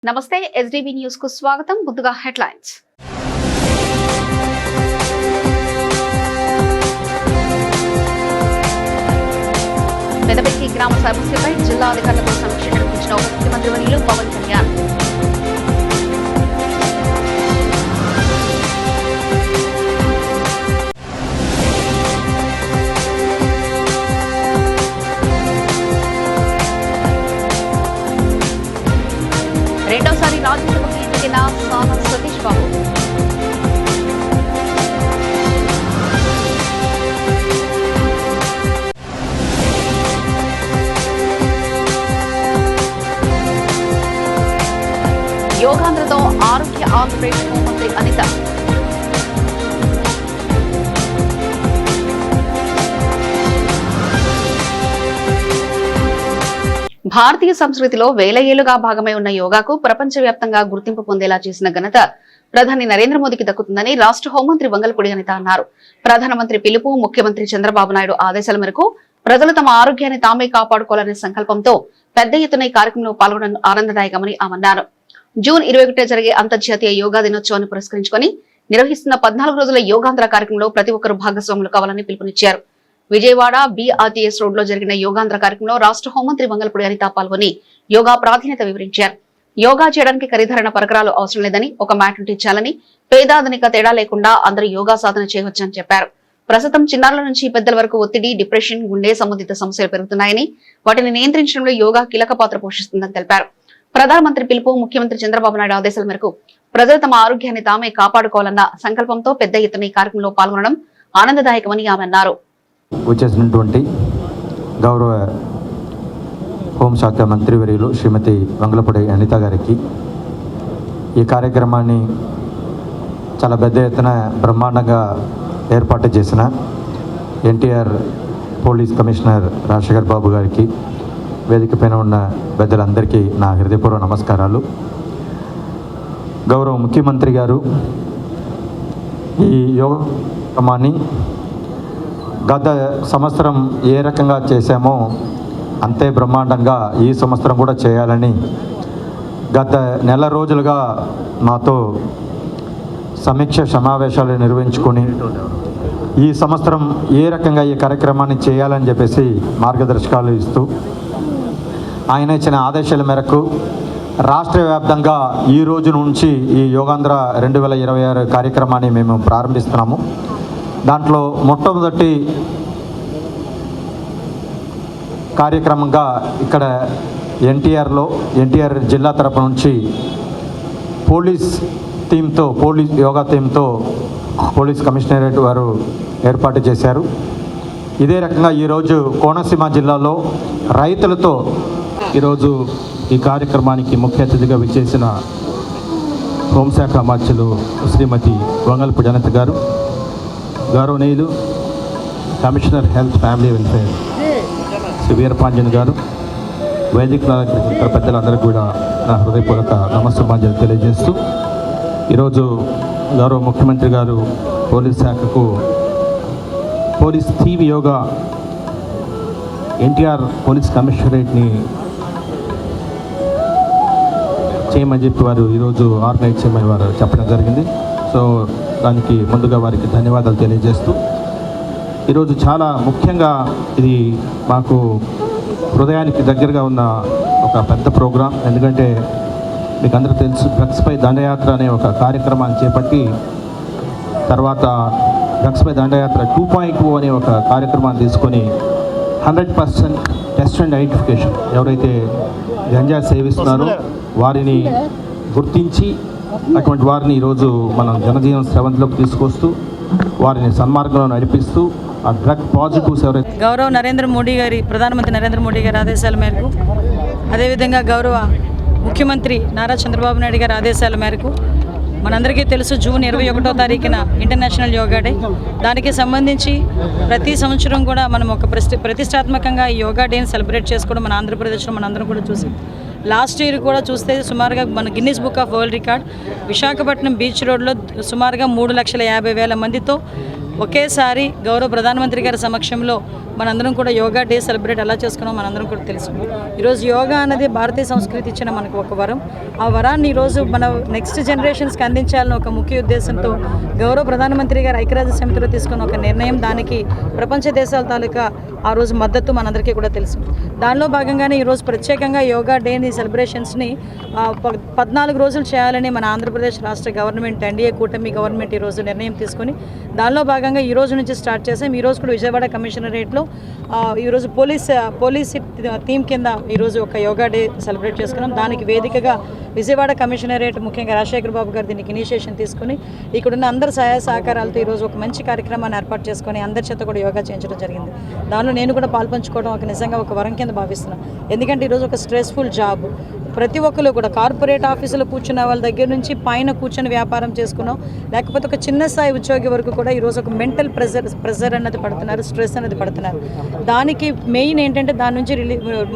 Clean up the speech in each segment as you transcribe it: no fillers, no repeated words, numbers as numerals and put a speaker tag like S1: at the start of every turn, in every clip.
S1: నమస్తే ఎస్డీబీ న్యూస్ కు స్వాగతం. ముందుగా హెడ్లైన్స్. పెదబెక్కి గ్రామ సమస్యపై జిల్లా అధికారులతో సమీక్ష నిర్వహించిన ముఖ్యమంత్రి వర్యులు పవన్ కళ్యాణ్. రెండోసారి రాజ్యసభకు ఎన్నికైన సానా సతీష్ బాబు. యోగాంధ్రతో ఆరోగ్య ఆంధ్రప్రదేశ్ హోంమంత్రి అనిత. భారతీయ సంస్కృతిలో వేల ఏళ్లుగా భాగమై ఉన్న యోగాకు ప్రపంచవ్యాప్తంగా గుర్తింపు పొందేలా చేసిన ఘనత ప్రధాని నరేంద్ర మోదీకి దక్కుతుందని రాష్ట్ర హోంమంత్రి వంగలపూడి అనిత అన్నారు. ప్రధానమంత్రి పిలుపు, ముఖ్యమంత్రి చంద్రబాబు నాయుడు ఆదేశాల మేరకు ప్రజలు తమ ఆరోగ్యాన్ని తామే కాపాడుకోవాలనే సంకల్పంతో పెద్ద ఎత్తున ఈ కార్యక్రమంలో పాల్గొనడం ఆనందదాయకమని ఆమెన్నారు. జూన్ 21 జరిగే అంతర్జాతీయ యోగా దినోత్సవాన్ని పురస్కరించుకుని నిర్వహిస్తున్న 14 రోజుల యోగాంధ్ర కార్యక్రమంలో ప్రతి ఒక్కరూ భాగస్వాములు కావాలని పిలుపునిచ్చారు. విజయవాడ BRTS రోడ్ లో జరిగిన యోగాంధ్ర కార్యక్రమంలో రాష్ట్ర హోంమంత్రి వంగలపూడి అనిత పాల్గొని యోగా ప్రాధాన్యత వివరించారు. యోగా చేయడానికి ఖరీదైన పరికరాలు అవసరం లేదని, ఒక మ్యాట్ ఉంటే చాలని, పేదాధనిక తేడా లేకుండా అందరూ యోగా సాధన చేయవచ్చని చెప్పారు. ప్రస్తుతం చిన్నారుల నుంచి పెద్దల వరకు ఒత్తిడి, డిప్రెషన్, గుండె సంబంధిత సమస్యలు పెరుగుతున్నాయని, వాటిని నియంత్రించడంలో యోగా కీలక పాత్ర పోషిస్తుందని తెలిపారు. ప్రధానమంత్రి పిలుపు, ముఖ్యమంత్రి చంద్రబాబు నాయుడు ఆదేశాల మేరకు ప్రజలు తమ ఆరోగ్యాన్ని తామే కాపాడుకోవాలన్న సంకల్పంతో పెద్ద ఎత్తున ఈ కార్యక్రమంలో పాల్గొనడం ఆనందదాయకమని ఆమె అన్నారు.
S2: వచ్చేసినటువంటి గౌరవ హోంశాఖ మంత్రివర్యులు శ్రీమతి వంగలపూడి అనిత గారికి ఈ కార్యక్రమాన్ని చాలా పెద్ద ఎత్తున బ్రహ్మాండంగా ఏర్పాటు చేసిన ఎన్టీఆర్ పోలీస్ కమిషనర్ రాజశేఖర్ బాబు గారికి, వేదిక పైన ఉన్న పెద్దలందరికీ నా హృదయపూర్వక నమస్కారాలు. గౌరవ ముఖ్యమంత్రి గారు ఈ యోగా కార్యక్రమాన్ని గత సంవత్సరం ఏ రకంగా చేశామో అంతే బ్రహ్మాండంగా ఈ సంవత్సరం కూడా చేయాలని గత నెల రోజులుగా నాతో సమీక్ష సమావేశాలు నిర్వహించుకొని ఈ సంవత్సరం ఏ రకంగా ఈ కార్యక్రమాన్ని చేయాలని చెప్పేసి మార్గదర్శకాలు ఇస్తూ ఆయన ఇచ్చిన ఆదేశాల మేరకు రాష్ట్ర వ్యాప్తంగా ఈ రోజు నుంచి ఈ యోగాంధ్ర 2026 కార్యక్రమాన్ని మేము ప్రారంభిస్తున్నాము. దాంట్లో మొట్టమొదటి కార్యక్రమంగా ఇక్కడ ఎన్టీఆర్ జిల్లా తరపు నుంచి పోలీస్ యోగా థీమ్తో పోలీస్ కమిషనరేట్ వారు ఏర్పాటు చేశారు. ఇదే రకంగా ఈరోజు కోనసీమ జిల్లాలో రైతులతో
S3: ఈరోజు ఈ కార్యక్రమానికి ముఖ్య అతిథిగా విచ్చేసిన హోంశాఖ మంత్రులు శ్రీమతి వంగలపూడి అనిత గారు, గౌరవనీయులు commissioner health family welfare Shri Veerapandian గారు, వేదిక పెద్దలందరికీ కూడా నా హృదయపూర్వక నమస్సుమాంజలి తెలియజేస్తూ, ఈరోజు గౌరవ ముఖ్యమంత్రి గారు పోలీస్ శాఖకు police theme yoga NTR police కమిషనరేట్ని చేయమని చెప్పి వారు ఈరోజు ఆర్గనైజ్ చేయమని వారు చెప్పడం జరిగింది. సో దానికి ముందుగా వారికి ధన్యవాదాలు తెలియజేస్తూ, ఈరోజు చాలా ముఖ్యంగా ఇది మాకు హృదయానికి దగ్గరగా ఉన్న ఒక పెద్ద ప్రోగ్రాం. ఎందుకంటే మీకు అందరూ తెలుసు, డ్రగ్స్పై దండయాత్ర అనే ఒక కార్యక్రమాన్ని చేపట్టి తర్వాత డ్రగ్స్పై దండయాత్ర 2.2 అనే ఒక కార్యక్రమాన్ని తీసుకొని 100% టెస్ట్ అండ్ ఐడెంటిఫికేషన్, ఎవరైతే గంజా సేవిస్తున్నారో వారిని గుర్తించి అటువంటి వారిని ఈరోజు మనం జనజీవన స్రవంతిలోకి తీసుకొస్తూ వారిని సన్మార్గంలో నడిపిస్తూ ఆ డ్రగ్ పాజిటివ్స్ ఎవరైతే
S4: గౌరవ ప్రధానమంత్రి నరేంద్ర మోడీ గారి ఆదేశాల మేరకు, అదేవిధంగా గౌరవ ముఖ్యమంత్రి నారా చంద్రబాబు నాయుడు గారి ఆదేశాల మేరకు మనందరికీ తెలుసు జూన్ 21వ తారీఖున ఇంటర్నేషనల్ యోగా డే. దానికి సంబంధించి ప్రతి సంవత్సరం కూడా మనం ఒక ప్రతిష్టాత్మకంగా ఈ యోగా డేని సెలబ్రేట్ చేసుకోవడం మన ఆంధ్రప్రదేశ్లో మనందరం కూడా చూసాం. లాస్ట్ ఇయర్ కూడా చూస్తే సుమారుగా మన Guinness book of world record Visakhapatnam beach రోడ్లో సుమారుగా 3,50,000 మందితో ఒకేసారి గౌరవ ప్రధానమంత్రి గారి సమక్షంలో మనందరం కూడా యోగా డే సెలబ్రేట్ ఎలా చేసుకున్నాం మనందరం కూడా తెలుసు. ఈరోజు యోగా అనేది భారతీయ సంస్కృతి ఇచ్చిన మనకు ఒక వరం. ఆ వరాన్ని ఈరోజు మన నెక్స్ట్ జనరేషన్స్కి అందించాలని ఒక ముఖ్య ఉద్దేశంతో గౌరవ ప్రధానమంత్రి గారు ఐక్యరాజ్య సమితిలో తీసుకున్న ఒక నిర్ణయం, దానికి ప్రపంచ దేశాల తాలూకా ఆ రోజు మద్దతు మనందరికీ కూడా తెలుసు. దానిలో భాగంగానే ఈరోజు ప్రత్యేకంగా యోగా డేని సెలబ్రేషన్స్ని 14 రోజులు చేయాలని మన ఆంధ్రప్రదేశ్ రాష్ట్ర గవర్నమెంట్, ఎన్డీఏ కూటమి గవర్నమెంట్ ఈరోజు నిర్ణయం తీసుకొని దానిలో భాగంగా ఈ రోజు నుంచి స్టార్ట్ చేసాం. ఈరోజు కూడా విజయవాడ కమిషనరేట్లో ఈరోజు పోలీస్ థీమ్ కింద ఈరోజు ఒక యోగా డే సెలబ్రేట్ చేసుకున్నాం. దానికి వేదికగా విజయవాడ కమిషనరేట్ ముఖ్యంగా రాజశేఖర్ బాబు గారు దీనికి ఇనిషియేషన్ తీసుకుని ఇక్కడున్న అందరి సహాయ సహకారాలతో ఈరోజు ఒక మంచి కార్యక్రమాన్ని ఏర్పాటు చేసుకొని అందరి చేత కూడా యోగా చేయించడం జరిగింది. దానిలో నేను కూడా పాల్పంచుకోవడం ఒక నిజంగా ఒక వరం కింద భావిస్తున్నాను. ఎందుకంటే ఈరోజు ఒక స్ట్రెస్ఫుల్ జాబ్, ప్రతి ఒక్కరు కూడా కార్పొరేట్ ఆఫీసులో కూర్చున్న వాళ్ళ దగ్గర నుంచి పైన కూర్చొని వ్యాపారం చేసుకున్నాం, లేకపోతే ఒక చిన్న స్థాయి ఉద్యోగి వరకు కూడా ఈరోజు ఒక మెంటల్ ప్రెజర్ అన్నది పడుతున్నారు, స్ట్రెస్ అనేది పడుతున్నారు. దానికి మెయిన్ ఏంటంటే దాని నుంచి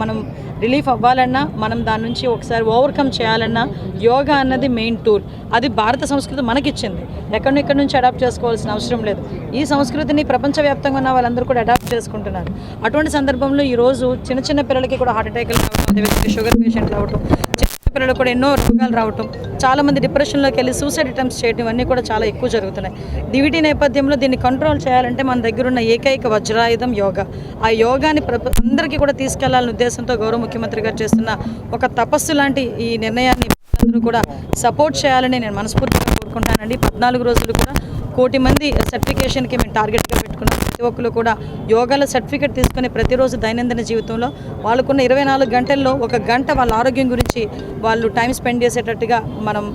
S4: మనం రిలీఫ్ అవ్వాలన్నా, మనం దాని నుంచి ఒకసారి ఓవర్కమ్ చేయాలన్నా యోగా అన్నది మెయిన్ టూల్. అది భారత సంస్కృతి మనకిచ్చింది, ఎక్కడి నుంచి అడాప్ట్ చేసుకోవాల్సిన అవసరం లేదు. ఈ సంస్కృతిని ప్రపంచవ్యాప్తంగా ఉన్న వాళ్ళందరూ కూడా అడాప్ట్ చేసుకుంటున్నారు. అటువంటి సందర్భంలో ఈరోజు చిన్న పిల్లలకి కూడా హార్ట్ అటాక్లు రావడం, అదేవిధంగా షుగర్ పేషెంట్లు రావటం, చిన్న పిల్లలు కూడా ఎన్నో రోగాలు రావటం, చాలామంది డిప్రెషన్లోకి వెళ్ళి సూసైడ్ అటెంప్ట్స్ చేయడం, ఇవన్నీ కూడా చాలా ఎక్కువ జరుగుతున్నాయి. వీటి నేపథ్యంలో దీన్ని కంట్రోల్ చేయాలంటే మన దగ్గర ఉన్న ఏకైక వజ్రాయుధం యోగా. ఆ యోగాని అందరికీ కూడా తీసుకెళ్లాలనే ఉద్దేశంతో గౌరవ ముఖ్యమంత్రి గారు చేస్తున్న ఒక తపస్సు లాంటి ఈ నిర్ణయాన్ని అందరూ కూడా సపోర్ట్ చేయాలని నేను మనస్ఫూర్తిగా కోరుకుంటానండి. 14 రోజులు కూడా 1 కోటి మంది సర్టిఫికేషన్కి మేము టార్గెట్గా పెట్టుకున్నాం. ప్రతి ఒక్కరు కూడా యోగాలో సర్టిఫికేట్ తీసుకుని ప్రతిరోజు దైనందిన జీవితంలో వాళ్ళకున్న 24 గంటల్లో 1 గంట వాళ్ళ ఆరోగ్యం గురించి వాళ్ళు టైం స్పెండ్ చేసేటట్టుగా మనం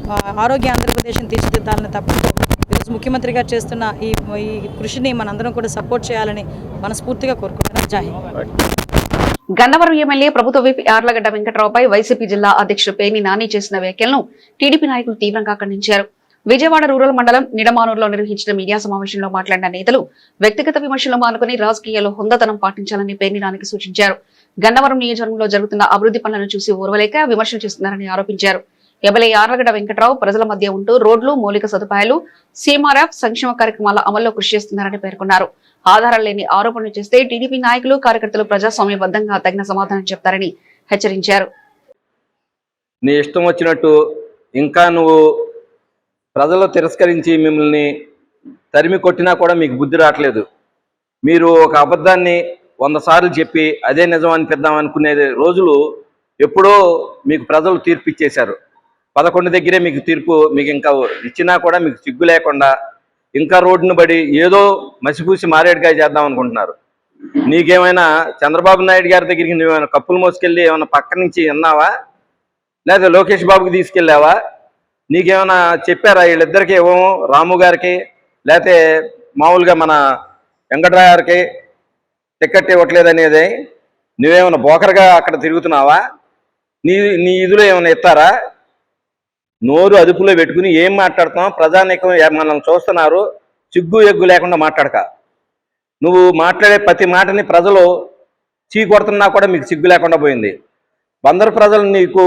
S4: ఆరోగ్య ఆంధ్రప్రదేశ్ని తీర్చిదిద్దాలని తప్పతో ఈరోజు ముఖ్యమంత్రి గారు చేస్తున్న ఈ కృషిని మనందరం కూడా సపోర్ట్ చేయాలని మనస్ఫూర్తిగా కోరుకుంటున్నాం. జై హింద్.
S1: గన్నవరం ఎమ్మెల్యే ప్రభుత్వ విప్ యార్లగడ్డ వెంకట్రావుపై వైసీపీ జిల్లా అధ్యక్షుడు పేర్ని నాని చేసిన వ్యాఖ్యలను టీడీపీ నాయకులు తీవ్రంగా ఖండించారు. విజయవాడ రూరల్ మండలం నిడమానూరులో నిర్వహించిన మీడియా సమావేశంలో మాట్లాడిన నేతలు వ్యక్తిగత విమర్శలు మానుకుని రాజకీయాల్లో హుందాతనం పాటించాలని పేర్ని నానికి సూచించారు. గన్నవరం నియోజకవర్గంలో జరుగుతున్న అభివృద్ధి పనులను చూసి ఓర్వలేక విమర్శలు చేస్తున్నారని ఆరోపించారు. ఎమ్మెల్యే యార్లగడ్డ వెంకట్రావు ప్రజల మధ్య ఉంటూ రోడ్లు, మౌలిక సదుపాయాలు, సీమారాఫ్ సంక్షేమ కార్యక్రమాల అమల్లో కృషి చేస్తున్నారని పేర్కొన్నారు. ఆధారాలు లేని ఆరోపణలు చేస్తే టీడీపీ నాయకులు, కార్యకర్తలు ప్రజాస్వామ్యబద్ధంగా తగిన సమాధానం చెప్తారని హెచ్చరించారు.
S5: నీ ఇష్టం వచ్చినట్టు ఇంకా నువ్వు ప్రజలు తిరస్కరించి మిమ్మల్ని తరిమి కొట్టినా కూడా మీకు బుద్ధి రావట్లేదు. మీరు ఒక అబద్ధాన్ని 100 సార్లు చెప్పి అదే నిజం అనిపిద్దాం అనుకునే రోజులు ఎప్పుడో మీకు ప్రజలు తీర్పు ఇచ్చేశారు. 11 దగ్గరే మీకు తీర్పు మీకు ఇంకా ఇచ్చినా కూడా మీకు సిగ్గు లేకుండా ఇంకా రోడ్డును బడి ఏదో మసిపూసి మారేడుకాయ చేద్దాం అనుకుంటున్నారు. నీకేమైనా చంద్రబాబు నాయుడు గారి దగ్గరికి నువ్వేమైనా కప్పులు మోసుకెళ్ళి ఏమైనా పక్క నుంచి విన్నావా, లేదా లోకేష్ బాబుకి తీసుకెళ్ళావా? నీకేమైనా చెప్పారా వీళ్ళిద్దరికి ఏమో, రాము గారికి లేకపోతే మామూలుగా మన వెంకట్రావు గారికి టికెట్ ఇవ్వట్లేదు అనేది? నువ్వేమైనా బోకర్గా అక్కడ తిరుగుతున్నావా? నీ ఇదిలో ఏమైనా ఇస్తారా? నోరు అదుపులో పెట్టుకుని ఏం మాట్లాడుతున్నావు? ప్రజానీకం మనల్ని చూస్తున్నారు, సిగ్గు ఎగ్గు లేకుండా మాట్లాడక. నువ్వు మాట్లాడే ప్రతి మాటని ప్రజలు చీకొడుతున్నా కూడా మీకు సిగ్గు లేకుండా పోయింది. బందరు ప్రజలు నీకు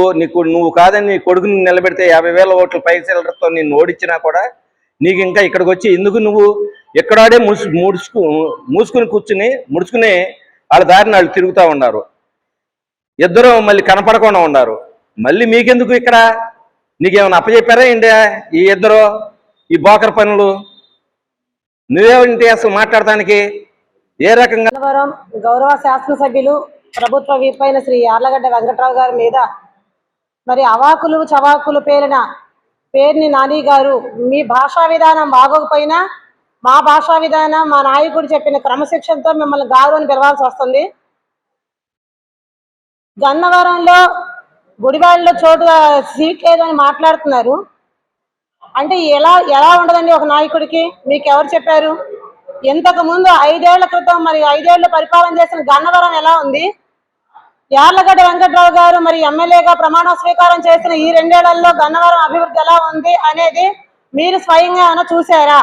S5: నువ్వు కాదని నీ కొడుకుని నిలబెడితే 50,000 ఓట్ల పైసలతో నిన్ను ఓడించినా కూడా నీకు ఇంకా ఇక్కడికి వచ్చి ఎందుకు నువ్వు ఎక్కడాడే మూసుకుని కూర్చుని ముడుచుకుని వాళ్ళ దారిని వాళ్ళు తిరుగుతూ ఉన్నారు. ఇద్దరు మళ్ళీ కనపడకుండా ఉన్నారు. మళ్ళీ మీకెందుకు ఇక్కడ? నీకేమైనా అప్పచెప్పారా ఏంటి ఈ ఇద్దరు ఈ బోకర్ పనులు? నువ్వేంటి అసలు మాట్లాడటానికి? ఏ రకంగా
S6: గౌరవ శాసనసభ్యులు ప్రభుత్వ వీపైన శ్రీ యార్లగడ్డ వెంకట్రావు గారి మీద మరి అవాకులు చవాకులు పేర్ని నాని గారు, మీ భాషా విధానం బాగోకపోయినా మా భాషా విధానం మా నాయకుడు చెప్పిన క్రమశిక్షణతో మిమ్మల్ని గారు అని పిలవాల్సి వస్తుంది. గన్నవరంలో గుడివాడలో సీట్ లేదని మాట్లాడుతున్నారు అంటే ఎలా ఉండదండి ఒక నాయకుడికి? మీకు ఎవరు చెప్పారు? ఇంతకు ముందు 5 ఏళ్ల క్రితం మరి 5 ఏళ్లు పరిపాలన చేసిన గన్నవరం ఎలా ఉంది? యార్లగడ్డ వెంకట్రావు గారు మరి ఎమ్మెల్యేగా ప్రమాణ స్వీకారం చేసిన ఈ 2 ఏళ్లలో గన్నవరం అభివృద్ధి ఎలా ఉంది అనేది మీరు స్వయంగా ఏమైనా చూసారా?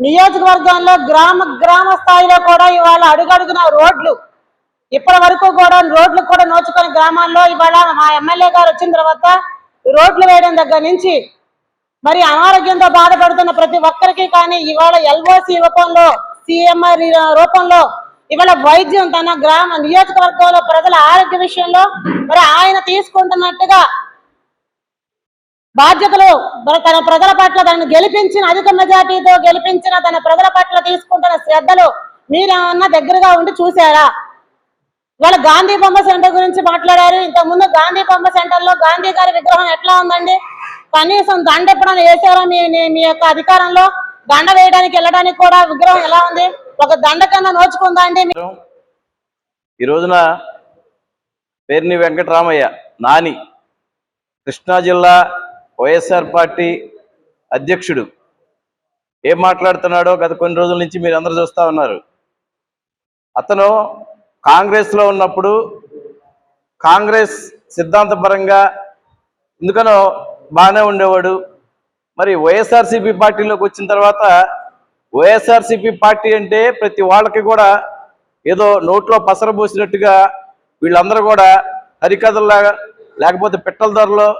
S6: నియోజకవర్గంలో గ్రామ స్థాయిలో కూడా ఇవాళ అడుగడుగున రోడ్లు, ఇప్పటి వరకు కూడా రోడ్లు కూడా నోచుకొని గ్రామాల్లో ఇవాళ మా ఎమ్మెల్యే గారు వచ్చిన తర్వాత రోడ్లు వేయడం దగ్గర నుంచి మరి అనారోగ్యంతో బాధపడుతున్న ప్రతి ఒక్కరికి కానీ ఇవాళ ఎల్ఓసి రూపంలో, సిఎంఆర్ రూపంలో ఇవాళ వైద్యం తన నియోజకవర్గంలో ప్రజల ఆరోగ్య విషయంలో మరి ఆయన తీసుకుంటున్నట్టుగా బాధ్యతలు తన ప్రజల పట్ల తనను గెలిపించిన అధిక మెజార్టీతో గెలిపించిన తన ప్రజల పట్ల తీసుకుంటున్న శ్రద్ధలు మీరేమన్నా దగ్గరగా ఉండి చూసారా? ఇవాళ గాంధీ బొమ్మ సెంటర్ గురించి మాట్లాడారు. ఇంతకుముందు గాంధీ బొమ్మ సెంటర్ లో గాంధీ గారి విగ్రహం ఎట్లా ఉందండి? కనీసం దండ ఎప్పుడైనా వేసారా? మీ యొక్క అధికారంలో దండ వేయడానికి వెళ్ళడానికి కూడా విగ్రహం ఎలా ఉంది? ఒక దండ కన్నా నోచుకుందా అండి?
S5: ఈ రోజున పేర్ని వెంకటరామయ్య నాని కృష్ణా జిల్లా వైఎస్ఆర్ పార్టీ అధ్యక్షుడు ఏం మాట్లాడుతున్నాడో గత కొన్ని రోజుల నుంచి మీరు అందరూ చూస్తూ ఉన్నారు. అతను కాంగ్రెస్లో ఉన్నప్పుడు కాంగ్రెస్ సిద్ధాంతపరంగా ఎందుకనో బాగానే ఉండేవాడు. మరి వైఎస్ఆర్సీపీ పార్టీలోకి వచ్చిన తర్వాత వైఎస్ఆర్సీపీ పార్టీ అంటే ప్రతి వాళ్ళకి కూడా ఏదో నోట్లో పసర పోసినట్టుగా వీళ్ళందరూ కూడా హరికథల్లాగా, లేకపోతే పిట్టల ధరలో,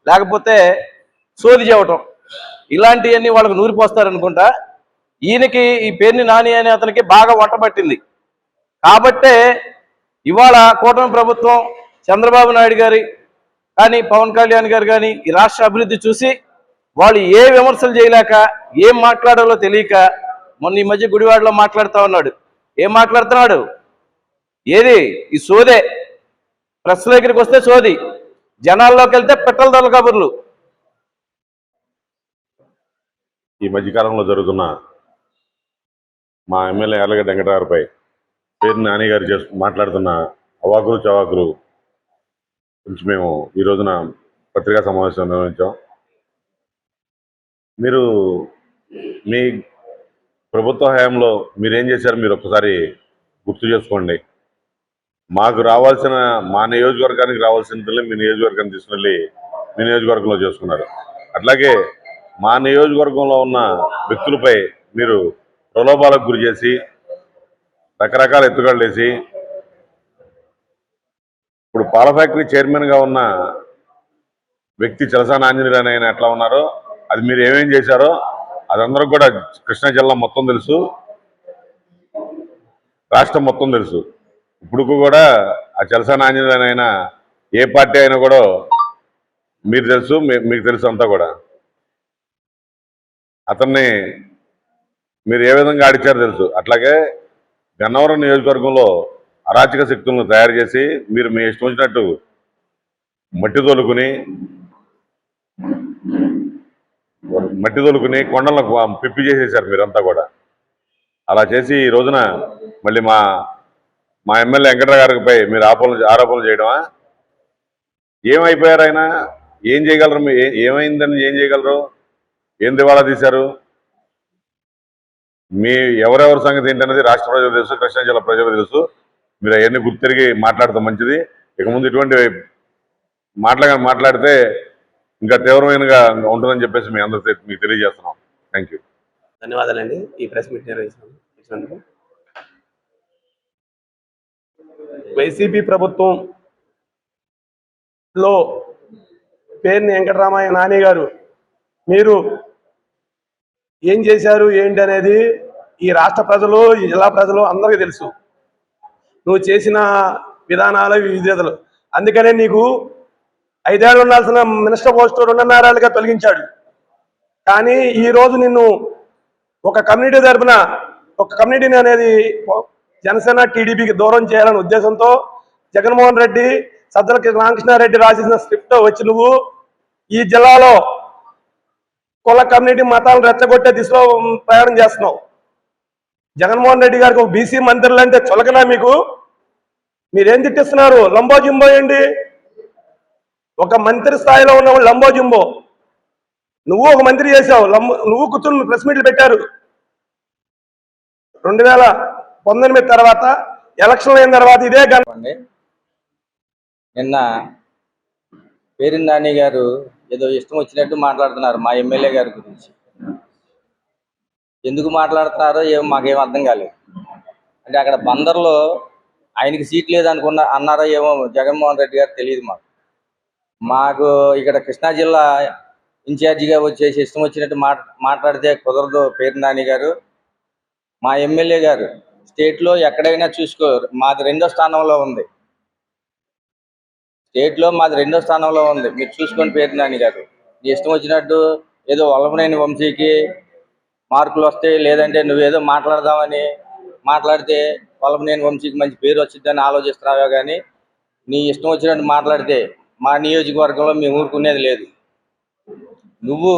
S5: లేకపోతే సోది చేయటం, ఇలాంటివన్నీ వాళ్ళకు నూరిపోస్తారనుకుంటా. ఈయనకి ఈ పేర్ని నాని అనే అతనికి బాగా వంట పట్టింది కాబట్టే ఇవాళ కూటమి ప్రభుత్వం చంద్రబాబు నాయుడు గారి కానీ పవన్ కళ్యాణ్ గారు కానీ ఈ రాష్ట్ర అభివృద్ధి చూసి వాళ్ళు ఏ విమర్శలు చేయలేక ఏం మాట్లాడాలో తెలియక మొన్న ఈ మధ్య గుడివాడలో మాట్లాడుతూ ఉన్నాడు. ఏం మాట్లాడుతున్నాడు? ఏది ఈ సోదే, ప్రెస్ దగ్గరికి వస్తే సోది, జనాల్లోకి వెళ్తే పెట్టల ధరల కబుర్లు.
S7: ఈ మధ్యకాలంలో జరుగుతున్న మా ఎమ్మెల్యే యార్లగడ్డ వెంకటరావుపై పేర్ని నాని గారు మాట్లాడుతున్న అవాకులు చవాకులు గురించి మేము ఈ రోజున పత్రికా సమావేశం నిర్వహించాం. మీరు మీ ప్రభుత్వ హయాంలో మీరేం చేశారు మీరు ఒక్కసారి గుర్తు చేసుకోండి. మాకు రావాల్సిన, మా నియోజకవర్గానికి రావాల్సిన మీ నియోజకవర్గాన్ని తీసుకెళ్ళి మీ నియోజకవర్గంలో చేసుకున్నారు. అట్లాగే మా నియోజకవర్గంలో ఉన్న వ్యక్తులపై మీరు ప్రలోభాలకు గురి చేసి రకరకాల ఎత్తుగడలు వేసి, ఇప్పుడు పాల ఫ్యాక్టరీ చైర్మన్గా ఉన్న వ్యక్తి చలసాని ఆంజనేయులు అని ఆయన ఎట్లా ఉన్నారో, అది మీరు ఏమేం చేశారో అదందరూ కూడా కృష్ణా జిల్లా మొత్తం తెలుసు, రాష్ట్రం మొత్తం తెలుసు. ఇప్పుడు కూడా ఆ చలసాని ఆంజనేయులు అని ఆయన ఏ పార్టీ అయినా కూడా మీరు తెలుసు, మీకు తెలుసు అంతా కూడా. అతన్ని మీరు ఏ విధంగా ఆడిచారో తెలుసు. అట్లాగే గన్నవరం నియోజకవర్గంలో అరాచక శక్తులను తయారు చేసి మీరు మీ ఇష్టం వచ్చినట్టు మట్టి తోలుకుని కొండలకు పిప్పి చేసేసారు మీరంతా కూడా. అలా చేసి ఈ రోజున మళ్ళీ మా ఎమ్మెల్యే వెంకటరావు గారిపై మీరు ఆరోపణలు చేయడమా? ఏమైపోయారు ఆయన? ఏం చేయగలరు? ఏమైందని ఏం చేయగలరు? ఏం దివాళా తీశారు? మీ ఎవరెవరి సంగతి ఏంటనేది రాష్ట్ర ప్రజలు తెలుసు, కృష్ణా జిల్లా ప్రజలు తెలుసు. మీరు అవన్నీ గుర్తిరిగి మాట్లాడతాం మంచిది. ఇక ముందు ఇటువంటి మాట్లాడితే ఇంకా తీవ్రమైనగా ఉంటుందని చెప్పేసి మీ అందరికీ మీకు తెలియజేస్తున్నాం. Thank you.
S8: ధన్యవాదాలండి ఈ ప్రెస్ మీట్ నిర్వహించినందుకు. వైసీపీ ప్రభుత్వంలో పేర్ని వెంకటరామయ్య నాని గారు మీరు ఏం చేశారు ఏంటి అనేది ఈ రాష్ట్ర ప్రజలు, ఈ జిల్లా ప్రజలు అందరికీ తెలుసు. నువ్వు చేసిన విధానాలు, విధేతలు. అందుకనే నీకు 5 ఏళ్ళు ఉండాల్సిన మినిస్టర్ పోస్టు 2.5 ఏళ్ళుగా తొలగించాడు. కానీ ఈరోజు నిన్ను ఒక కమ్యూనిటీ తరపున, ఒక కమ్యూనిటీని అనేది జనసేన టీడీపీకి దూరం చేయాలనే ఉద్దేశంతో జగన్మోహన్ రెడ్డి, సజ్జల రామకృష్ణారెడ్డి రాసిన స్క్రిప్ట్ వచ్చి నువ్వు ఈ జిల్లాలో కుల కమ్యూనిటీ మతాలను రెచ్చగొట్టే దిశలో ప్రయాణం చేస్తున్నావు. జగన్మోహన్ రెడ్డి గారికి ఒక బీసీ మంత్రులు అంటే చులకనా మీకు? మీరేం తిట్టిస్తున్నారు? లంబో జింబో ఏంటి? ఒక మంత్రి స్థాయిలో ఉన్న లంబో జింబో. నువ్వు ఒక మంత్రి చేశావు, నువ్వు కూర్చుని ప్రెస్ మీట్లు పెట్టారు. 2019 తర్వాత ఎలక్షన్ అయిన తర్వాత ఇదే
S9: నిన్న పేర్ని నాని గారు
S5: ఏదో ఇష్టం వచ్చినట్టు మాట్లాడుతున్నారు మా ఎమ్మెల్యే గారి గురించి. ఎందుకు మాట్లాడుతున్నారో ఏమో మాకేం అర్థం కాలేదు. అంటే అక్కడ బందర్లో ఆయనకి సీట్ అన్నారో ఏమో జగన్మోహన్ రెడ్డి గారు తెలియదు మాకు ఇక్కడ కృష్ణా జిల్లా ఇన్ఛార్జిగా వచ్చేసి ఇష్టం వచ్చినట్టు మాట్లాడితే కుదరదు. పేరు నాని గారు మా ఎమ్మెల్యే గారు స్టేట్లో ఎక్కడైనా చూసుకోరు, మాది 2వ స్థానంలో ఉంది. స్టేట్లో మాది 2వ స్థానంలో ఉంది. మీరు చూసుకోండి పేరు నాని గారు. నీ ఇష్టం వచ్చినట్టు ఏదో వల్లభనేని వంశీకి మార్కులు వస్తాయి, లేదంటే నువ్వేదో మాట్లాడదామని మాట్లాడితే వల్లభనేని వంశీకి మంచి పేరు వచ్చిందని ఆలోచిస్తున్నావే కానీ నీ ఇష్టం వచ్చినట్టు మాట్లాడితే మా నియోజకవర్గంలో మేము ఊరుకునేది లేదు. నువ్వు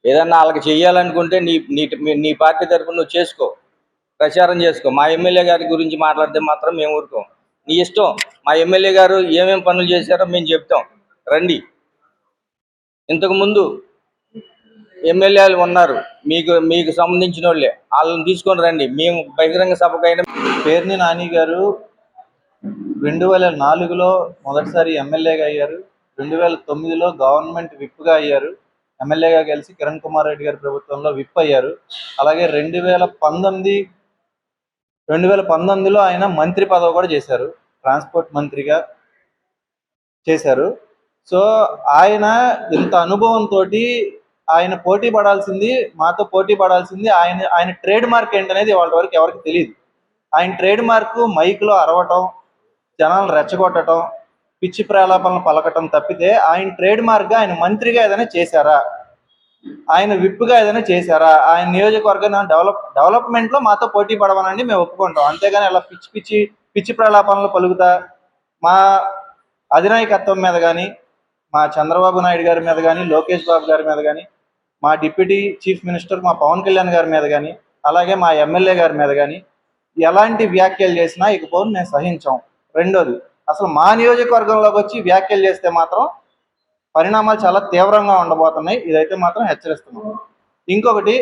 S5: ఏదన్నా వాళ్ళకి చెయ్యాలనుకుంటే నీ పార్టీ తరఫున నువ్వు చేసుకో, ప్రచారం చేసుకో. మా ఎమ్మెల్యే గారి గురించి మాట్లాడితే మాత్రం మేము ఊరుకోం. నీ ఇష్టం. మా ఎమ్మెల్యే గారు ఏమేమి పనులు చేశారో మేము చెప్తాం, రండి. ఇంతకుముందు ఎమ్మెల్యేలు ఉన్నారు మీకు సంబంధించిన వాళ్ళే, వాళ్ళని తీసుకొని రండి. మేము బహిరంగ సభకైనా.
S9: పేర్ని నాని గారు 2004లో మొదటిసారి ఎమ్మెల్యేగా అయ్యారు. 2009లో గవర్నమెంట్ విప్గా అయ్యారు. ఎమ్మెల్యేగా కలిసి కిరణ్ కుమార్ రెడ్డి గారి ప్రభుత్వంలో విప్ అయ్యారు. అలాగే 2019లో ఆయన మంత్రి పదవి కూడా చేశారు, ట్రాన్స్పోర్ట్ మంత్రిగా చేశారు. సో ఆయన ఇంత అనుభవంతో ఆయన పోటీ పడాల్సింది, మాతో పోటీ పడాల్సింది ఆయన ట్రేడ్ మార్క్ ఏంటనేది వాళ్ళ వరకు ఎవరికి తెలియదు. ఆయన ట్రేడ్ మార్క్ మైక్లో అరవటం, జనాలను రెచ్చగొట్టడం, పిచ్చి ప్రలాపనలు పలకటం తప్పితే ఆయన ట్రేడ్ మార్క్గా ఆయన మంత్రిగా ఏదైనా చేశారా, ఆయన విప్గా ఏదైనా చేశారా, ఆయన నియోజకవర్గాన్ని డెవలప్మెంట్లో మాతో పోటీ పడవనండి మేము ఒప్పుకుంటాం. అంతేగాని అలా పిచ్చి ప్రలాపనలు పలుకుతా మా అధినాయకత్వం మీద కానీ, మా చంద్రబాబు నాయుడు గారి మీద కానీ, లోకేష్ బాబు గారి మీద కానీ, మా డిప్యూటీ చీఫ్ మినిస్టర్ మా పవన్ కళ్యాణ్ గారి మీద కానీ, అలాగే మా ఎమ్మెల్యే గారి మీద కానీ ఎలాంటి వ్యాఖ్యలు చేసినా ఇకపోతే మేము సహించాం. రెండోది, అసలు మా నియోజకవర్గంలోకి వచ్చి వ్యాఖ్యలు చేస్తే మాత్రం పరిణామాలు చాలా తీవ్రంగా ఉండబోతున్నాయి. ఇదైతే మాత్రం హెచ్చరిస్తున్నాం. ఇంకొకటి,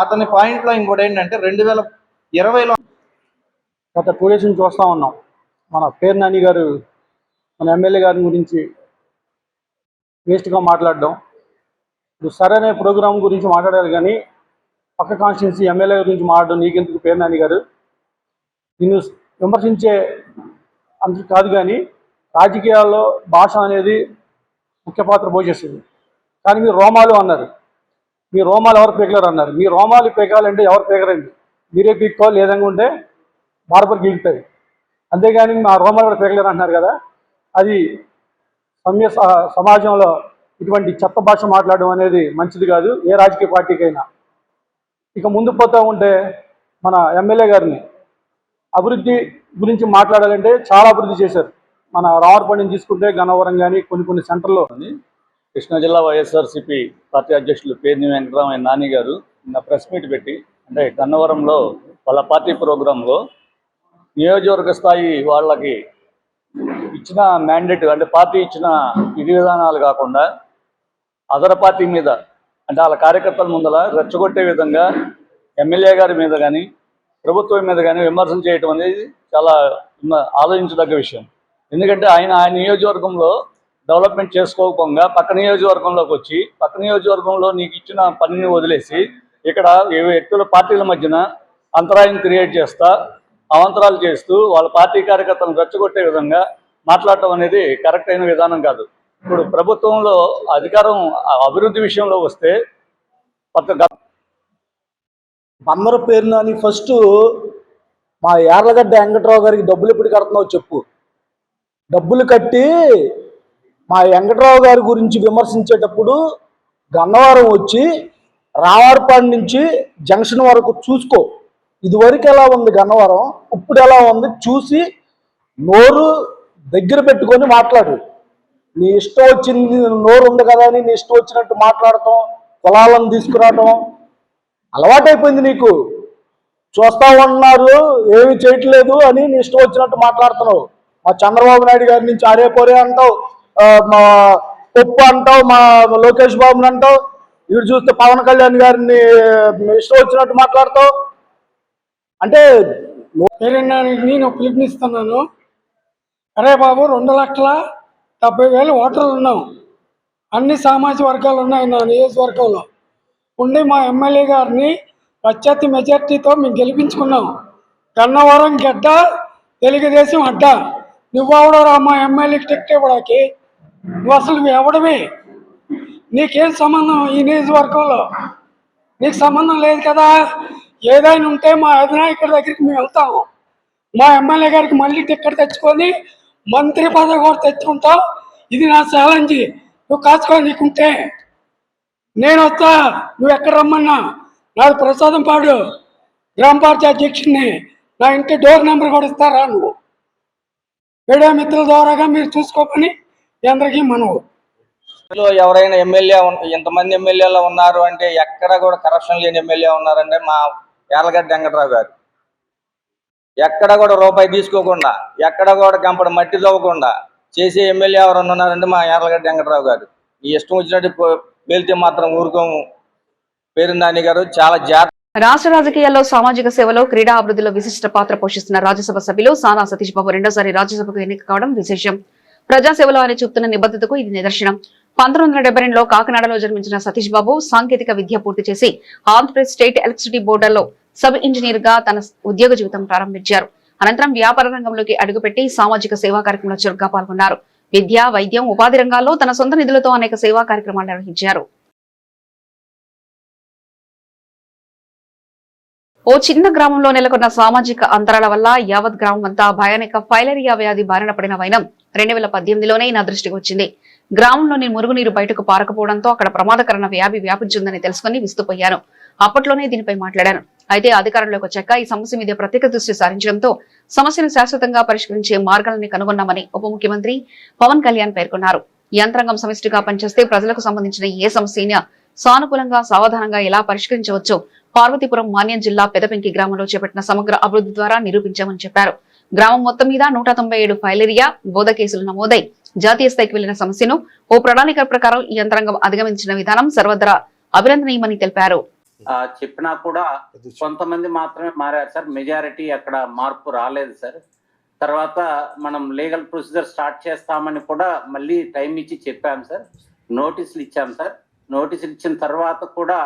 S9: అతని పాయింట్లో ఇంకోటి ఏంటంటే 2020లో
S10: గత 2 డేస్ నుంచి చూస్తూ ఉన్నాం. మన పేరు నాని గారు మన ఎమ్మెల్యే గారి గురించి వేస్ట్గా మాట్లాడడం. ఇప్పుడు సరైన ప్రోగ్రాం గురించి మాట్లాడారు కానీ పక్క కాన్స్టిట్యున్సీ ఎమ్మెల్యే గురించి మాట్లాడడం నీకెందుకు పేరు నాని గారు? నిన్ను విమర్శించే అంత కాదు, కానీ రాజకీయాల్లో భాష అనేది ముఖ్య పాత్ర పోషిస్తుంది. కానీ మీరు రోమాలు అన్నారు, మీ రోమాలు ఎవరు పీకలేరు అన్నారు. మీ రోమాలు పీకాలంటే ఎవరు పీకరండి, మీరే పీక్కోవాలి, లేదనుకుంటే బార్బర్ గీకుతాయి. అంతేగాని మా రోమాలు కూడా పీకలేరు అంటున్నారు కదా, అది సమాజంలో ఇటువంటి చెత్త భాష మాట్లాడడం అనేది మంచిది కాదు ఏ రాజకీయ పార్టీకైనా. ఇక ముందు పోతూ ఉంటే మన ఎమ్మెల్యే గారిని అభివృద్ధి గురించి మాట్లాడాలంటే చాలా అభివృద్ధి చేశారు. మన రావర్పల్లిని తీసుకుంటే గన్నవరం కానీ కొన్ని సెంటర్లో.
S11: కృష్ణా జిల్లా వైఎస్ఆర్సీపీ పార్టీ అధ్యక్షులు పేర్ని వెంకటరామయ్య నాని గారు నిన్న ప్రెస్ మీట్ పెట్టి, అంటే గన్నవరంలో వాళ్ళ పార్టీ ప్రోగ్రాంలో నియోజకవర్గ స్థాయి వాళ్ళకి ఇచ్చిన మ్యాండేట్, అంటే పార్టీ ఇచ్చిన విధి విధానాలు కాకుండా అదర్ పార్టీ మీద, అంటే వాళ్ళ కార్యకర్తల ముందర రెచ్చగొట్టే విధంగా ఎమ్మెల్యే గారి మీద కానీ ప్రభుత్వం మీద కానీ విమర్శలు చేయటం అనేది చాలా ఆలోచించదగ్గ విషయం. ఎందుకంటే ఆయన నియోజకవర్గంలో డెవలప్మెంట్ చేసుకోకుండా పక్క నియోజకవర్గంలోకి వచ్చి పక్క నియోజకవర్గంలో నీకు ఇచ్చిన పనిని వదిలేసి ఇక్కడ వ్యక్తుల పార్టీల మధ్యన అంతరాయం క్రియేట్ చేస్తా, అవంతరాలు చేస్తూ వాళ్ళ పార్టీ కార్యకర్తలను రెచ్చగొట్టే విధంగా మాట్లాడటం అనేది కరెక్ట్ అయిన విధానం కాదు. ఇప్పుడు ప్రభుత్వంలో అధికారం అభివృద్ధి విషయంలో వస్తే
S10: అందరూ పేరు నాని ఫస్ట్ మా యార్లగడ్డ వెంకట్రావు గారికి డబ్బులు ఎప్పుడు కడుతున్నావు చెప్పు. డబ్బులు కట్టి మా వెంకట్రావు గారి గురించి విమర్శించేటప్పుడు గన్నవరం వచ్చి రావార్పాడు నుంచి జంక్షన్ వరకు చూసుకో. ఇదివరకు ఎలా ఉంది గన్నవరం, ఇప్పుడు ఎలా ఉంది చూసి నోరు దగ్గర పెట్టుకొని మాట్లాడు. నీ ఇష్టం వచ్చింది, నోరు ఉంది కదా అని నీ ఇష్టం వచ్చినట్టు మాట్లాడటం, పొలాలను తీసుకురావటం అలవాటైపోయింది నీకు. చూస్తా ఉన్నారు ఏమి చేయట్లేదు అని నీ ఇష్టం వచ్చినట్టు మాట్లాడుతున్నావు. మా చంద్రబాబు నాయుడు గారి నుంచి అరే పోరే అంటావు, మా పప్పు అంటావు, మా లోకేష్ బాబుని అంటావు, ఇవి చూస్తే పవన్ కళ్యాణ్ గారిని ఇష్టం వచ్చినట్టు మాట్లాడతావు. అంటే
S12: నేను పిలుపునిస్తున్నాను. అరే బాబు 2 లక్షల
S10: 70,000 ఓటర్లు ఉన్నాం. అన్ని సామాజిక వర్గాలు ఉన్నాయి నా నియోజకవర్గంలో. ఉండి మా ఎమ్మెల్యే గారిని అత్యధిక మెజార్టీతో మేము గెలిపించుకున్నాం. గన్నవరం గడ్డ తెలుగుదేశం అడ్డ. నువ్వెవడరా మా ఎమ్మెల్యేకి టికెట్ ఇవ్వడానికి? నువ్వు అసలు ఎవడమే? నీకేం సంబంధం ఈ నియోజకవర్గంలో? నీకు సంబంధం లేదు కదా. ఏదైనా ఉంటే మా అధినాయకుడి దగ్గరికి మేము వెళ్తాము. మా ఎమ్మెల్యే గారికి మళ్ళీ టికెట్ తెచ్చుకొని మంత్రి పదవి కూడా తెచ్చుకుంటాం. ఇది నా ఛాలెంజ్. నువ్వు కాచుకో, నీకుంటే నేను వస్తా. నువ్వు ఎక్కడ రమ్మన్నా. నాది ప్రసాదంపాడు గ్రామ పంచాయతీ అధ్యక్షుడిని. నా ఇంటి డోర్ నెంబర్ కూడా ఇస్తారా? నువ్వు మీడియా మిత్రుల ద్వారాగా మీరు చూసుకోమని అందరికీ మనవు.
S9: ఎవరైనా ఎమ్మెల్యే ఇంతమంది ఎమ్మెల్యేలు ఉన్నారు అంటే ఎక్కడ కూడా కరప్షన్ లేని ఎమ్మెల్యే ఉన్నారంటే మా యార్లగడ్డ వెంకట్రావు గారు. ఎక్కడ కూడా రూపాయి తీసుకోకుండా, ఎక్కడ కూడా గంపడ మట్టి తవ్వకుండా చేసే ఎమ్మెల్యే ఎవరన్నా ఉన్నారంటే మా యార్లగడ్డ వెంకట్రావు గారు. ఈ ఇష్టం వచ్చినట్టు వెళ్తే మాత్రం ఊరుకోము. పేరు నాని గారు చాలా జాగ్రత్త.
S1: రాష్ట్ర రాజకీయాల్లో సామాజిక సేవలో క్రీడా అభివృద్ధిలో విశిష్ట పాత్ర పోషిస్తున్న రాజ్యసభ సభ్యులు సానా సతీష్ బాబు రెండోసారి రాజ్యసభకు ఎన్నిక కావడం విశేషం. ప్రజాసేవలో ఆయన చూపుతున్న నిబద్ధతకు ఇది నిదర్శనం. 1972లో కాకినాడలో జన్మించిన సతీష్ బాబు సాంకేతిక విద్య పూర్తి చేసి ఆంధ్రప్రదేశ్ స్టేట్ ఎలక్ట్రిసిటీ బోర్డులో సబ్ ఇంజనీర్ గా తన ఉద్యోగ జీవితం ప్రారంభించారు. అనంతరం వ్యాపార రంగంలోకి అడుగుపెట్టి సామాజిక సేవా కార్యక్రమంలో చురుగ్గా పాల్గొన్నారు. విద్య, వైద్యం, ఉపాధి రంగాల్లో తన సొంత నిధులతో అనేక సేవా కార్యక్రమాలు నిర్వహించారు. ఓ చిన్న గ్రామంలో నెలకొన్న సామాజిక అంతరాల వల్ల యావత్ గ్రామం అంతా భయానక ఫైలేరియా వ్యాధి బారిన పడిన వైనం 2018లోనే నా దృష్టికి వచ్చింది. గ్రామంలోని మురుగునీరు బయటకు పారకపోవడంతో అక్కడ ప్రమాదకరమైన వ్యాధి వ్యాపించిందని తెలుసుకుని విస్తుపోయాను. అప్పట్లోనే దీనిపై మాట్లాడాను. అయితే అధికారంలోకి వచ్చాక ఈ సమస్య మీద ప్రత్యేక దృష్టి సారించడంతో సమస్యను శాశ్వతంగా పరిష్కరించే మార్గాలని కనుగొన్నామని ఉప ముఖ్యమంత్రి పవన్ కళ్యాణ్ పేర్కొన్నారు. యంత్రాంగం సమిష్టిగా పనిచేస్తే ప్రజలకు సంబంధించిన ఏ సమస్యైనా సానుకూలంగా, సావధానంగా ఎలా పరిష్కరించవచ్చో పార్వతీపురం మాన్యం జిల్లా పెదపెంకి గ్రామంలో చేపట్టిన సమగ్ర అభివృద్ధి ద్వారా నిరూపించామని చెప్పారు. గ్రామం మొత్తం మీద 197 ఫైలేరియా బోధ కేసులు నమోదై జాతీయ స్థాయికి వెళ్లిన సమస్యను ఓ ప్రణాళిక ప్రకారం ఈ యంత్రాంగం అధిగమించిన విధానం సర్వత్రా అభినందనీయమని తెలిపారు.
S12: చెప్పినా కూడా కొంతమంది మాత్రమే మారారు సార్. మెజారిటీ అక్కడ మార్పు రాలేదు సార్. తర్వాత మనం లీగల్ ప్రొసీజర్ స్టార్ట్ చేస్తామని కూడా మళ్ళీ టైం ఇచ్చి చెప్పాం సార్. నోటీసులు ఇచ్చాం సార్. నోటీసులు ఇచ్చిన తర్వాత కూడా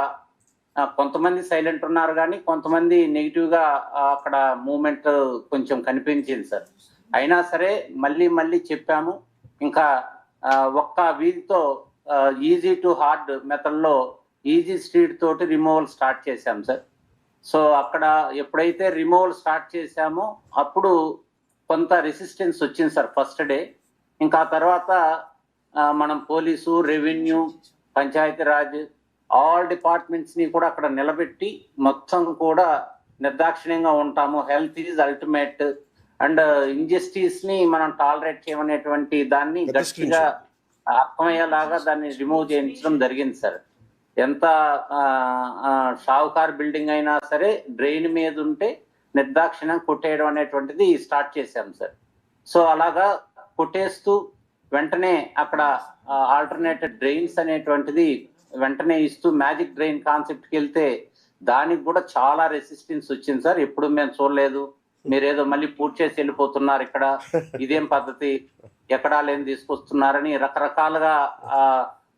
S12: కొంతమంది సైలెంట్ ఉన్నారు, కానీ కొంతమంది నెగిటివ్ గా అక్కడ మూమెంట్ కొంచెం కనిపించింది సార్. అయినా సరే మళ్ళీ చెప్పాము. ఇంకా ఒక్క వీధితో ఈజీ టు హార్డ్ మెథడ్ లో ఈజీ స్ట్రీట్ తోటి రిమూవల్ స్టార్ట్ చేశాం సార్. సో అక్కడ ఎప్పుడైతే రిమూవల్ స్టార్ట్ చేశామో అప్పుడు కొంత రెసిస్టెన్స్ వచ్చింది సార్ ఫస్ట్ డే. ఇంకా తర్వాత మనం police, revenue, Panchayati Raj all departments ని కూడా అక్కడ నిలబెట్టి మొత్తం కూడా నిర్దాక్షిణ్యంగా ఉంటాము. Health is ultimate and injustice ని మనం టాలరేట్ చేయమనేటువంటి దాన్ని గట్టిగా అర్థమయ్యేలాగా దాన్ని రిమూవ్ చేయించడం జరిగింది సార్. ఎంత షావుకార్ బిల్డింగ్ అయినా సరే డ్రైన్ మీద ఉంటే నిర్దాక్షిణ్యం కొట్టేయడం అనేటువంటిది స్టార్ట్ చేశాం సార్. సో అలాగా కొట్టేస్తూ వెంటనే అక్కడ ఆల్టర్నేటెడ్ డ్రైన్స్ అనేటువంటిది వెంటనే ఇస్తూ మ్యాజిక్ డ్రైన్ కాన్సెప్ట్కి వెళ్తే దానికి కూడా చాలా రెసిస్టెన్స్ వచ్చింది సార్. ఎప్పుడు మేము చూడలేదు, మీరేదో మళ్ళీ పూర్తి చేసి వెళ్ళిపోతున్నారు, ఇక్కడ ఇదేం పద్ధతి, ఎక్కడా లేని తీసుకొస్తున్నారని రకరకాలుగా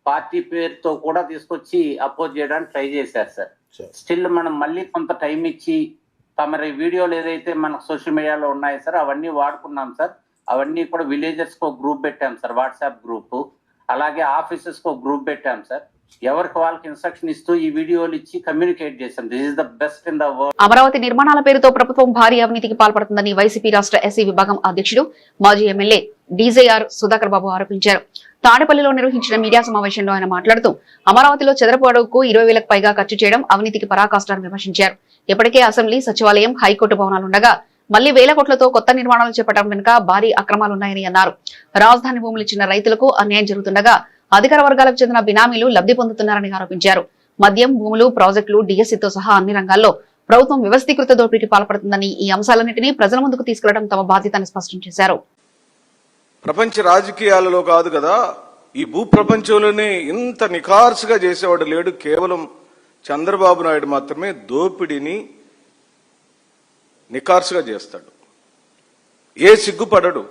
S12: పార్టీ పేరుతో కూడా తీసుకొచ్చి అపోజ్ చేయడానికి ట్రై చేశారు సార్. స్టిల్ మనం మళ్ళీ కొంత టైం ఇచ్చి తమరి వీడియోలు ఏదైతే మనకు సోషల్ మీడియాలో ఉన్నాయి సార్ అవన్నీ వాడుకున్నాం సార్. అవన్నీ కూడా విలేజెస్ కు గ్రూప్ పెట్టాం సార్, వాట్సాప్ గ్రూప్. అలాగే ఆఫీసెస్ కు గ్రూప్ పెట్టాం సార్. ఎవరికి వాళ్ళకి ఇన్స్ట్రక్షన్ ఇస్తూ ఈ వీడియోలు ఇచ్చి కమ్యూనికేట్ చేశాం. This is the best in the world.
S1: Amaravati నిర్మాణాల పేరుతో ప్రభుత్వం భారీ అవినీతికి పాల్పడుతుందని వైసీపీ రాష్ట్ర ఎస్సీ విభాగం అధ్యక్షుడు మాజీ ఎమ్మెల్యే డీజేఆర్ సుధాకర్ బాబు ఆరోపించారు. తాడేపల్లిలో నిర్వహించిన మీడియా సమావేశంలో ఆయన మాట్లాడుతూ అమరావతిలో చదరపు అడుగుకు 20,000కు పైగా ఖర్చు చేయడం అవినీతికి పరాకాష్టాన్ని విమర్శించారు. ఇప్పటికే అసెంబ్లీ, సచివాలయం, హైకోర్టు భవనాలుండగా మళ్లీ 1,000 కోట్లతో కొత్త నిర్మాణాలు చేపట్టడం వెనుక భారీ అక్రమాలున్నాయని అన్నారు. రాజధాని భూములు ఇచ్చిన రైతులకు అన్యాయం జరుగుతుండగా అధికార వర్గాలకు చెందిన బినామీలు లబ్ధి పొందుతున్నారని ఆరోపించారు. మద్యం, భూములు, ప్రాజెక్టులు, డిఎస్సీతో సహా అన్ని రంగాల్లో ప్రభుత్వం వ్యవస్థీకృత దోపిడీకి పాల్పడుతుందని, ఈ అంశాలన్నింటినీ ప్రజల ముందుకు తీసుకెళ్లడం తమ బాధ్యతని స్పష్టం చేశారు.
S13: ప్రపంచ రాజకీయాలలో కాదు కదా, ఈ భూ ప్రపంచంలోనే ఇంత నిఖార్సుగా చేసేవాడు లేడు. కేవలం చంద్రబాబు నాయుడు మాత్రమే దోపిడీని నిఖార్సుగా చేస్తాడు. ఏ సిగ్గుపడడు.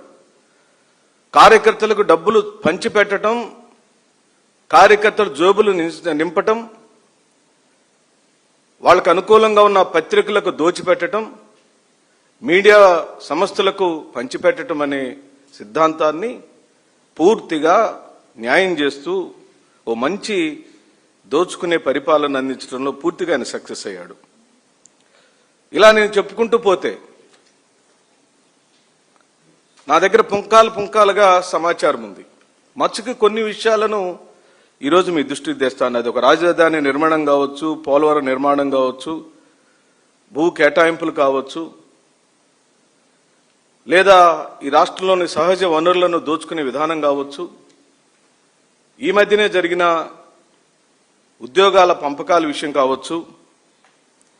S13: కార్యకర్తలకు డబ్బులు పంచిపెట్టడం, కార్యకర్తల జోబులు నింపటం, వాళ్ళకు అనుకూలంగా ఉన్న పత్రికలకు దోచిపెట్టడం, మీడియా సంస్థలకు పంచిపెట్టడం అనే సిద్ధాంతాన్ని పూర్తిగా న్యాయం చేస్తూ ఓ మంచి దోచుకునే పరిపాలన అందించడంలో పూర్తిగా ఆయన సక్సెస్ అయ్యాడు. ఇలా నేను చెప్పుకుంటూ పోతే నా దగ్గర పుంకాలుగా సమాచారం ఉంది. మచ్చుకి కొన్ని విషయాలను ఈరోజు మీ దృష్టికి తెస్తాను. అది ఒక రాజధాని నిర్మాణం కావచ్చు, పోలవరం నిర్మాణం కావచ్చు, భూ కేటాయింపులు కావచ్చు, లేదా ఈ రాష్ట్రంలోని సహజ వనరులను దోచుకునే విధానం కావచ్చు, ఈ మధ్యనే జరిగిన ఉద్యోగాల పంపకాల విషయం కావచ్చు,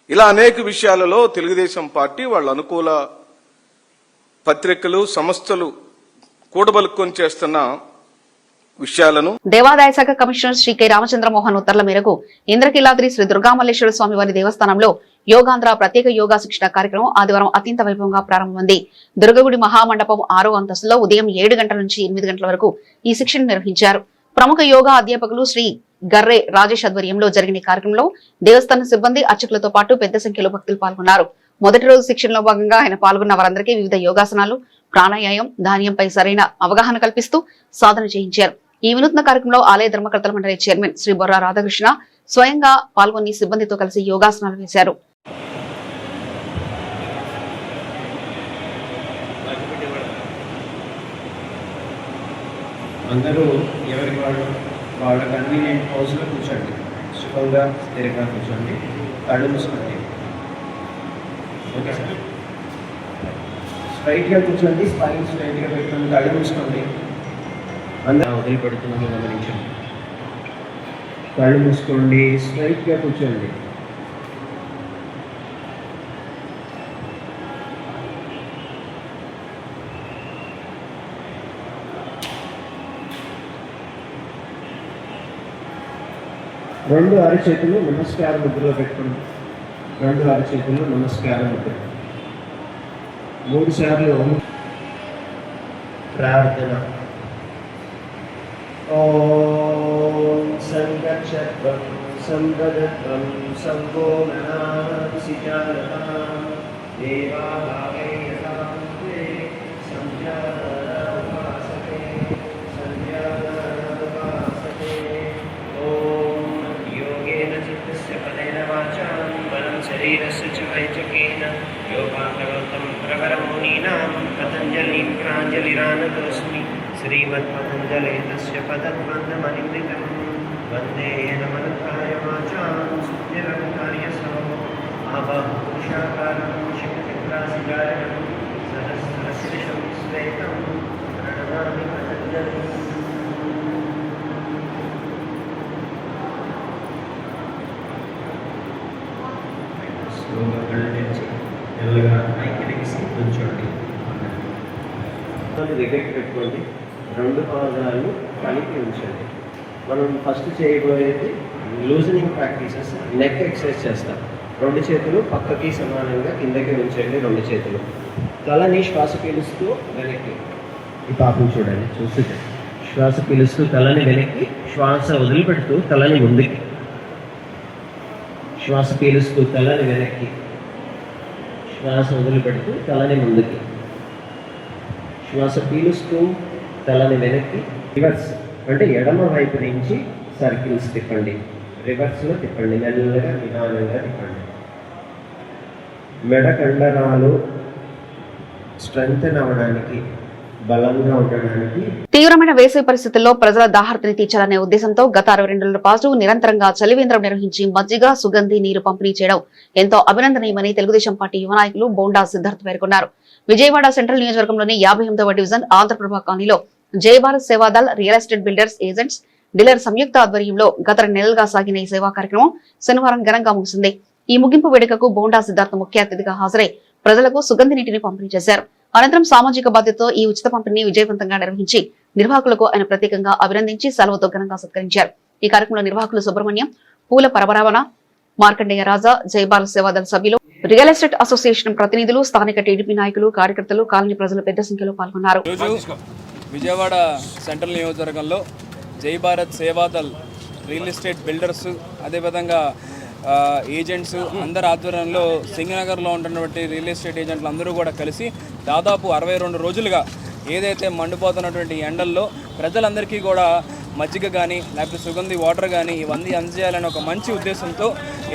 S13: ఇలా అనేక విషయాలలో తెలుగుదేశం పార్టీ వాళ్ళ అనుకూల పత్రికలు, సంస్థలు కూడబలుక్కొని చేస్తున్న విషయాలను
S1: దేవాదాయ శాఖ కమిషనర్ శ్రీ కె రామచంద్రమోహన్ ఉత్తర్వుల మేరకు ఇంద్రకీలాద్రి శ్రీ దుర్గామల్లేశ్వర స్వామి వారి దేవస్థానంలో యోగాంధ్ర ప్రత్యేక యోగా శిక్షణ కార్యక్రమం ఆదివారం అత్యంత వైభవంగా ప్రారంభమైంది. దుర్గగుడి మహామండపం 6వ అంతస్తులో ఉదయం 7 గంటల నుంచి 8 గంటల వరకు ఈ శిక్షణ నిర్వహించారు. ప్రముఖ యోగా అధ్యాపకులు శ్రీ గర్రె రాజేష్ ఆధ్వర్యంలో జరిగిన కార్యక్రమంలో దేవస్థాన సిబ్బంది, అర్చకులతో పాటు పెద్ద సంఖ్యలో భక్తులు పాల్గొన్నారు. మొదటి రోజు శిక్షణలో భాగంగా ఆయన పాల్గొన్న వారందరికీ వివిధ యోగాసనాలు, ప్రాణాయామం, ధాన్యంపై సరైన అవగాహన కల్పిస్తూ సాధన చేయించారు. ఈ వినూత్న కార్యక్రమంలో ఆలయ ధర్మకర్తల మండలి చైర్మన్ శ్రీ బొర్రా రాధాకృష్ణ స్వయంగా పాల్గొని సిబ్బందితో కలిసి యోగాసనాలు వేశారు.
S14: అందరూ ఎవరి వాళ్ళ కన్వీనియంట్ హౌస్లో కూర్చోండి. సుఖంగా స్థిరంగా కూర్చోండి. కళ్ళు మూసుకోండి. ఓకే సార్, స్ట్రైట్గా కూర్చోండి. స్పైన్ స్ట్రైట్గా పెట్టుకోండి. కళ్ళు మూసుకోండి. అందరూ వదిలిపెడుతున్నాము గమనించండి. కళ్ళు మూసుకోండి. స్ట్రైట్గా కూర్చోండి. రెండు అరచేతులు నమస్కార ముద్రలో పెట్టుకోండి. రెండు అరచేతులు నమస్కార ముద్ర. 3 సార్లు ప్రార్థన. ఓం సంగచ్చత్వం సంవదత్వం సంగోమనాసిచారః దేవాభావే యథాంతే సంధ్యానాపాసతే సంధ్యానాపాసతే. ఓం యోగేన చిత్తస్య పదేన వాచాం బలం శరీరస్య చ వైచకేన యోగాగ్రవంతం ప్రవరం మునీనాం పతంజలిం ప్రాంజలిరానతోస్మి. శ్రీమత్పతంజలేతస్య పదద్వందమనిమృతం వందే నమనకాయ వాచాం సుజ్ఞరంకార్యసో ఆవాహుషాకారం శిఖచక్రాసికారం సహస్రశీర్షం శ్వేతం ప్రణమామి పతంజలిం. స్లోగా కళ్ళు తెరిచి మెల్లగా పైకి లెగిసి కూర్చోండి. దగ్గరికి పెట్టుకోండి. 2 పాదాలు కలిపి ఉంచండి. మనం ఫస్ట్ చేయబోయేది లూజనింగ్ ప్రాక్టీసెస్, నెక్ ఎక్సర్సైజ్ చేస్తాం. 2 చేతులు పక్కకి సమానంగా కిందకి ఉంచండి. 2 చేతులు తలని శ్వాస పీలుస్తూ వెనక్కి. ఈ పాపం చూడండి, చూస్తుంటే శ్వాస పీలుస్తూ తలని వెనక్కి, శ్వాస వదిలిపెడుతూ తలని ముందుకి. శ్వాస పీలుస్తూ తలని వెనక్కి, శ్వాస వదిలిపెడుతూ తలని ముందుకి. శ్వాస పీలుస్తూ తలని వెనక్కి. రివర్స్ అంటే ఎడమ వైపు నుంచి సర్కిల్స్ తిప్పండి. రివర్స్లో తిప్పండి. మెల్లగా నిదానంగా తిప్పండి. మెడ కండరాలు స్ట్రెంగ్తెన్ అవ్వడానికి, బలంగా ఉండడానికి.
S1: తీవ్రమైన వేసవి పరిస్థితుల్లో ప్రజల దాహార్తిని తీర్చాలనే ఉద్దేశంతో గత 62 రోజుల పాటు నిరంతరంగా చలివేంద్రం నిర్వహించి మజ్జిగ, సుగంధి నీరు పంపిణీ చేయడం ఎంతో అభినందనీయమని తెలుగుదేశం పార్టీ యువ నాయకులు బోండా సిద్ధార్థ్ పేర్కొన్నారు. విజయవాడ సెంట్రల్ నియోజకవర్గంలోని 58వ డివిజన్ ఆంధ్రప్రభ కాలనీలో Jayabharat Sevadal real estate builders agents dealer సంయుక్త ఆధ్వర్యంలో గత 2 నెలలుగా సాగిన ఈ సేవా కార్యక్రమం శనివారం ఘనంగా ముగిసింది. ఈ ముగింపు వేడుకకు బోండా సిద్ధార్థ్ ముఖ్య అతిథిగా హాజరై ప్రజలకు సుగంధి నీటిని పంపిణీ చేశారు. అనంతరం సామాజిక బాధ్యతతో ఈ ఉచిత పంపిణీని విజయవంతంగా నిర్వహించి నిర్వాహకులకు ఆయన ప్రత్యేకంగా అభినందించి సెలవుతో ఘనంగా సత్కరించారు. ఈ కార్యక్రమంలో నిర్వాహకులు సుబ్రహ్మణ్యం, పూల పరమరావణ, మార్కండేయ రాజా, జయభారత్ సేవాదళ సభ్యులు, రియల్ ఎస్టేట్ అసోసియేషన్ ప్రతినిధులు, స్థానిక టీడీపీ నాయకులు, కార్యకర్తలు, కాలనీ ప్రజలు పెద్ద సంఖ్యలో పాల్గొన్నారు.
S15: విజయవాడ సెంట్రల్ నియోజకవర్గంలో జై Bharat Seva Dal real estate builders అదేవిధంగా ఏజెంట్స్ అందరి ఆధ్వర్యంలో సింగనగర్లో ఉంటున్నటువంటి రియల్ ఎస్టేట్ ఏజెంట్లు అందరూ కూడా కలిసి దాదాపు 62 రోజులుగా ఏదైతే మండిపోతున్నటువంటి ఎండల్లో ప్రజలందరికీ కూడా మజ్జిగ కానీ లేకపోతే సుగంధి వాటర్ కానీ ఇవన్నీ అందజేయాలని ఒక మంచి ఉద్దేశంతో